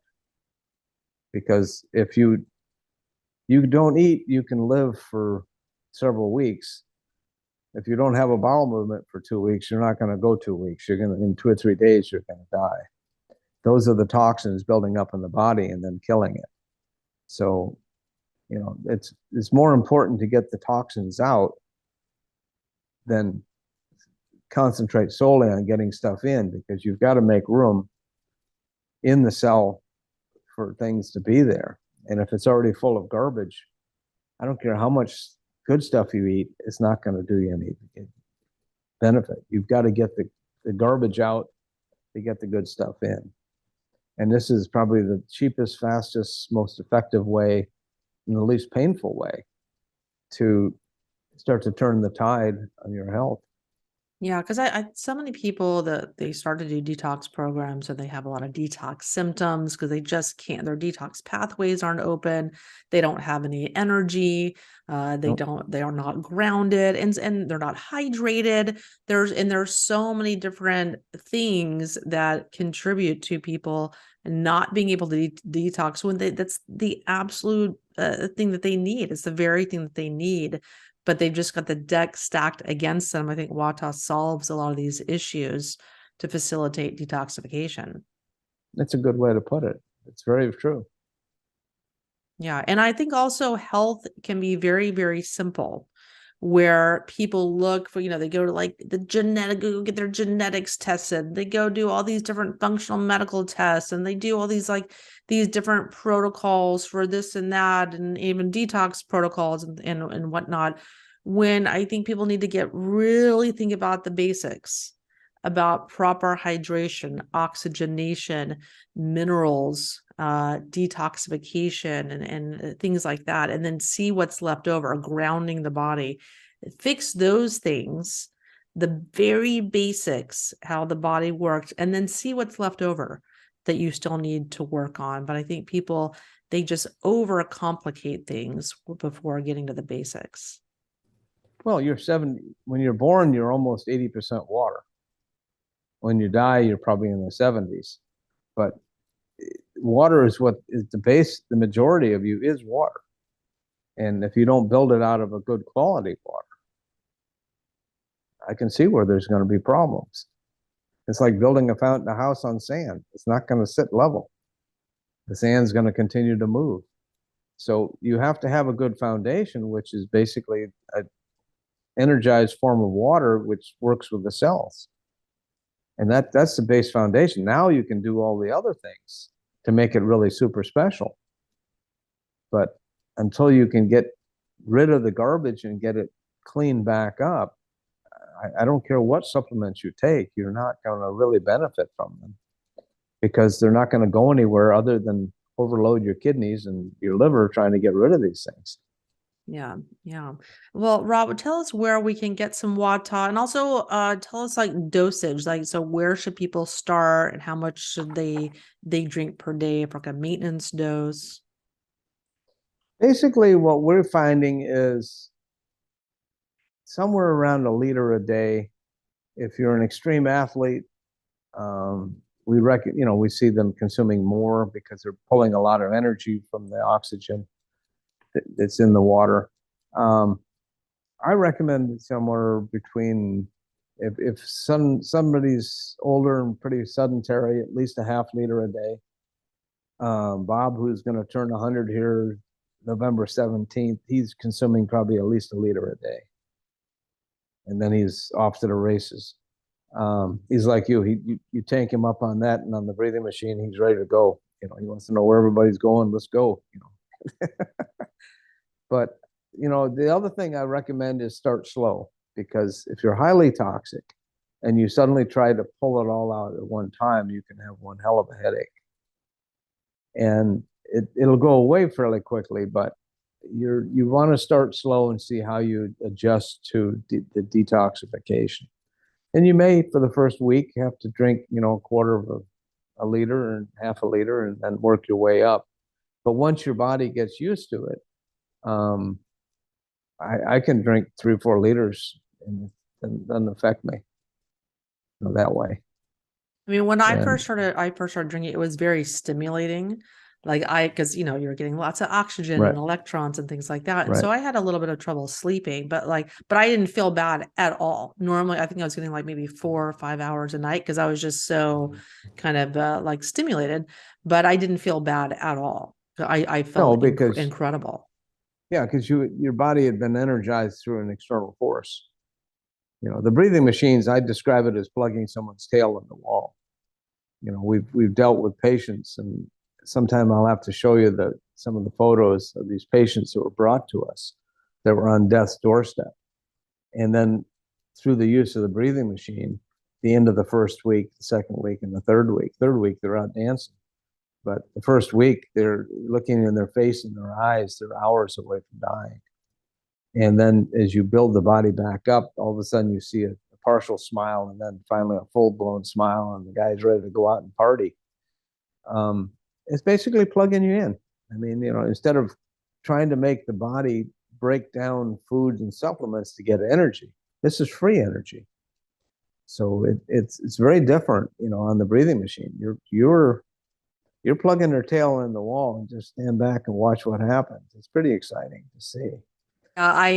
Because if you don't eat, you can live for several weeks. If you don't have a bowel movement for 2 weeks, you're not going to go 2 weeks. You're going to, in 2 or 3 days, you're going to die. Those are the toxins building up in the body and then killing it. So, you know, it's more important to get the toxins out than concentrate solely on getting stuff in, because you've got to make room in the cell for things to be there. And if it's already full of garbage, I don't care how much good stuff you eat, it's not going to do you any benefit. You've got to get the garbage out to get the good stuff in. And this is probably the cheapest, fastest, most effective way, and the least painful way to start to turn the tide on your health. Yeah, because I so many people that they start to do detox programs and they have a lot of detox symptoms because they just can't, their detox pathways aren't open. They don't have any energy. They are not grounded and they're not hydrated. There's so many different things that contribute to people not being able to detox when that's the absolute thing that they need. It's the very thing that they need. But they've just got the deck stacked against them. I think Watt-Ahh solves a lot of these issues to facilitate detoxification. That's a good way to put it. It's very true. Yeah. And I think also health can be very, very simple, where people look for, they go to like go get their genetics tested. They go do all these different functional medical tests, and they do all these these different protocols for this and that, and even detox protocols and whatnot. When I think people need to really think about the basics, about proper hydration, oxygenation, minerals, detoxification, and things like that, and then see what's left over, grounding the body. Fix those things, the very basics, how the body works, and then see what's left over that you still need to work on. But I think people, they just overcomplicate things before getting to the basics. Well, when you're born, you're almost 80% water. When you die, you're probably in the 70s. But water is what is the base. The majority of you is water. And if you don't build it out of a good quality water, I can see where there's going to be problems. It's like building a house on sand. It's not going to sit level. The sand's going to continue to move. So you have to have a good foundation, which is basically an energized form of water, which works with the cells. And that's the base foundation. Now you can do all the other things to make it really super special. But until you can get rid of the garbage and get it cleaned back up, I don't care what supplements you take, you're not going to really benefit from them, because they're not going to go anywhere other than overload your kidneys and your liver trying to get rid of these things. Yeah. Yeah. Well, Rob, tell us where we can get some Watt-Ahh, and also tell us dosage, so where should people start and how much should they drink per day for a maintenance dose? Basically, what we're finding is somewhere around 1 liter a day. If you're an extreme athlete, we see them consuming more because they're pulling a lot of energy from the oxygen that's in the water. I recommend somewhere between, if somebody's older and pretty sedentary, at least 1/2 liter a day. Bob, who's going to turn 100 here November 17th, he's consuming probably at least 1 liter a day. And then he's off to the races. He's like you. You tank him up on that and on the breathing machine, he's ready to go. He wants to know where everybody's going. Let's go. But the other thing I recommend is start slow, because if you're highly toxic and you suddenly try to pull it all out at one time, you can have one hell of a headache. And it'll go away fairly quickly, but you want to start slow and see how you adjust to the detoxification. And you may, for the first week, have to drink, a quarter of a liter and half a liter, and then work your way up. But once your body gets used to it, I can drink 3 or 4 liters and it doesn't affect me that way. I mean, when I first started drinking, it was very stimulating. Because you're getting lots of oxygen Right. and electrons and things like that. And Right. so I had a little bit of trouble sleeping, but I didn't feel bad at all. Normally, I think I was getting maybe 4 or 5 hours a night because I was just so kind of stimulated, but I didn't feel bad at all. I felt incredible. Yeah, because your body had been energized through an external force. The breathing machines, I describe it as plugging someone's tail in the wall. We've dealt with patients, and sometime I'll have to show you some of the photos of these patients that were brought to us that were on death's doorstep. And then through the use of the breathing machine, the end of the first week, the second week, and the third week they're out dancing. But the first week, they're looking in their face and their eyes, they're hours away from dying. And then as you build the body back up, all of a sudden you see a partial smile, and then finally a full-blown smile, and the guy's ready to go out and party. It's basically plugging you in. I mean, instead of trying to make the body break down foods and supplements to get energy, this is free energy. So it's very different, on the breathing machine. You're plugging their tail in the wall and just stand back and watch what happens. It's pretty exciting to see. I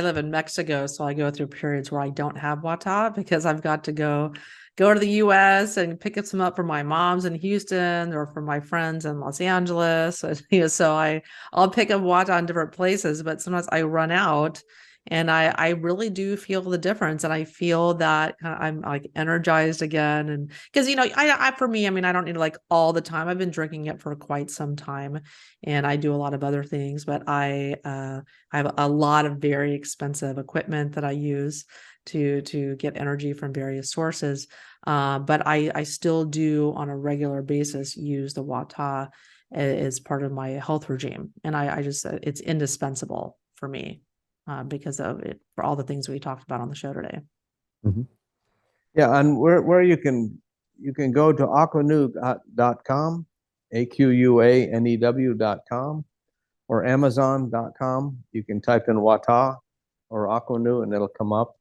live in Mexico, so I go through periods where I don't have Watt-Ahh because I've got to go to the US and pick some up for my mom's in Houston or for my friends in Los Angeles. So I'll pick up Watt-Ahh in different places, but sometimes I run out, and I really do feel the difference, and I feel that I'm energized again. And because for me, I don't need all the time. I've been drinking it for quite some time, and I do a lot of other things, but I have a lot of very expensive equipment that I use to get energy from various sources. But I still do on a regular basis use the Watt-Ahh as part of my health regime, and I just it's indispensable for me. Because of it, for all the things we talked about on the show today. Mm-hmm. Yeah, and where you can go to aquanew.com, AQUANEW.com, or Amazon.com. You can type in Watt-Ahh or Aquanew and it'll come up.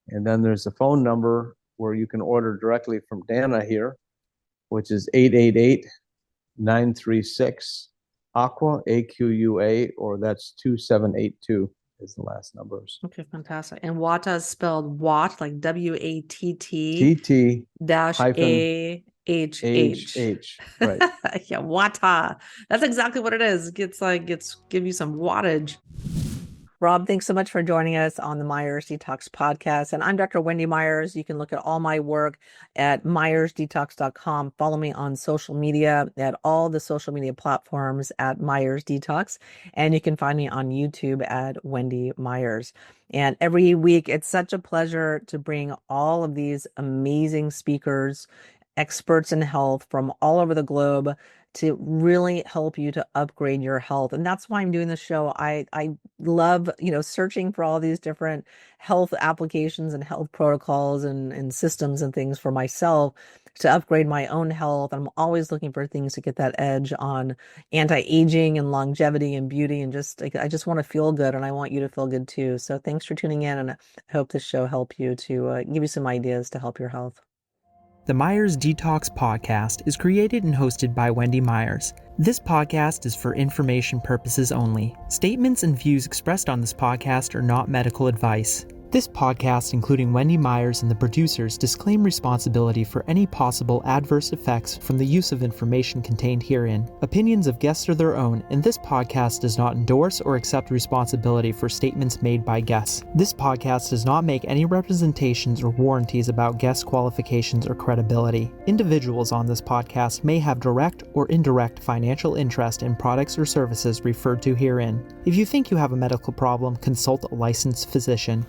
And then there's a phone number where you can order directly from Dana here, which is 888-936-AQUA, AQUA, or that's 2782. Is the last numbers. Okay, fantastic. And Watt-Ahh is spelled Watt, like WATT -AHH. Right. Yeah, Watt-Ahh. That's exactly what it is. Give you some wattage. Rob, thanks so much for joining us on the Myers Detox podcast. And I'm Dr. Wendy Myers. You can look at all my work at myersdetox.com. Follow me on social media at all the social media platforms at Myers Detox. And you can find me on YouTube at Wendy Myers. And every week, it's such a pleasure to bring all of these amazing speakers, experts in health from all over the globe to really help you to upgrade your health. And that's why I'm doing this show. I love, searching for all these different health applications and health protocols and systems and things for myself to upgrade my own health. I'm always looking for things to get that edge on anti-aging and longevity and beauty. And I just want to feel good, and I want you to feel good too. So thanks for tuning in, and I hope this show helped you to give you some ideas to help your health. The Myers Detox podcast is created and hosted by Wendy Myers. This podcast is for information purposes only. Statements and views expressed on this podcast are not medical advice. This podcast, including Wendy Myers and the producers, disclaim responsibility for any possible adverse effects from the use of information contained herein. Opinions of guests are their own, and this podcast does not endorse or accept responsibility for statements made by guests. This podcast does not make any representations or warranties about guest qualifications or credibility. Individuals on this podcast may have direct or indirect financial interest in products or services referred to herein. If you think you have a medical problem, consult a licensed physician.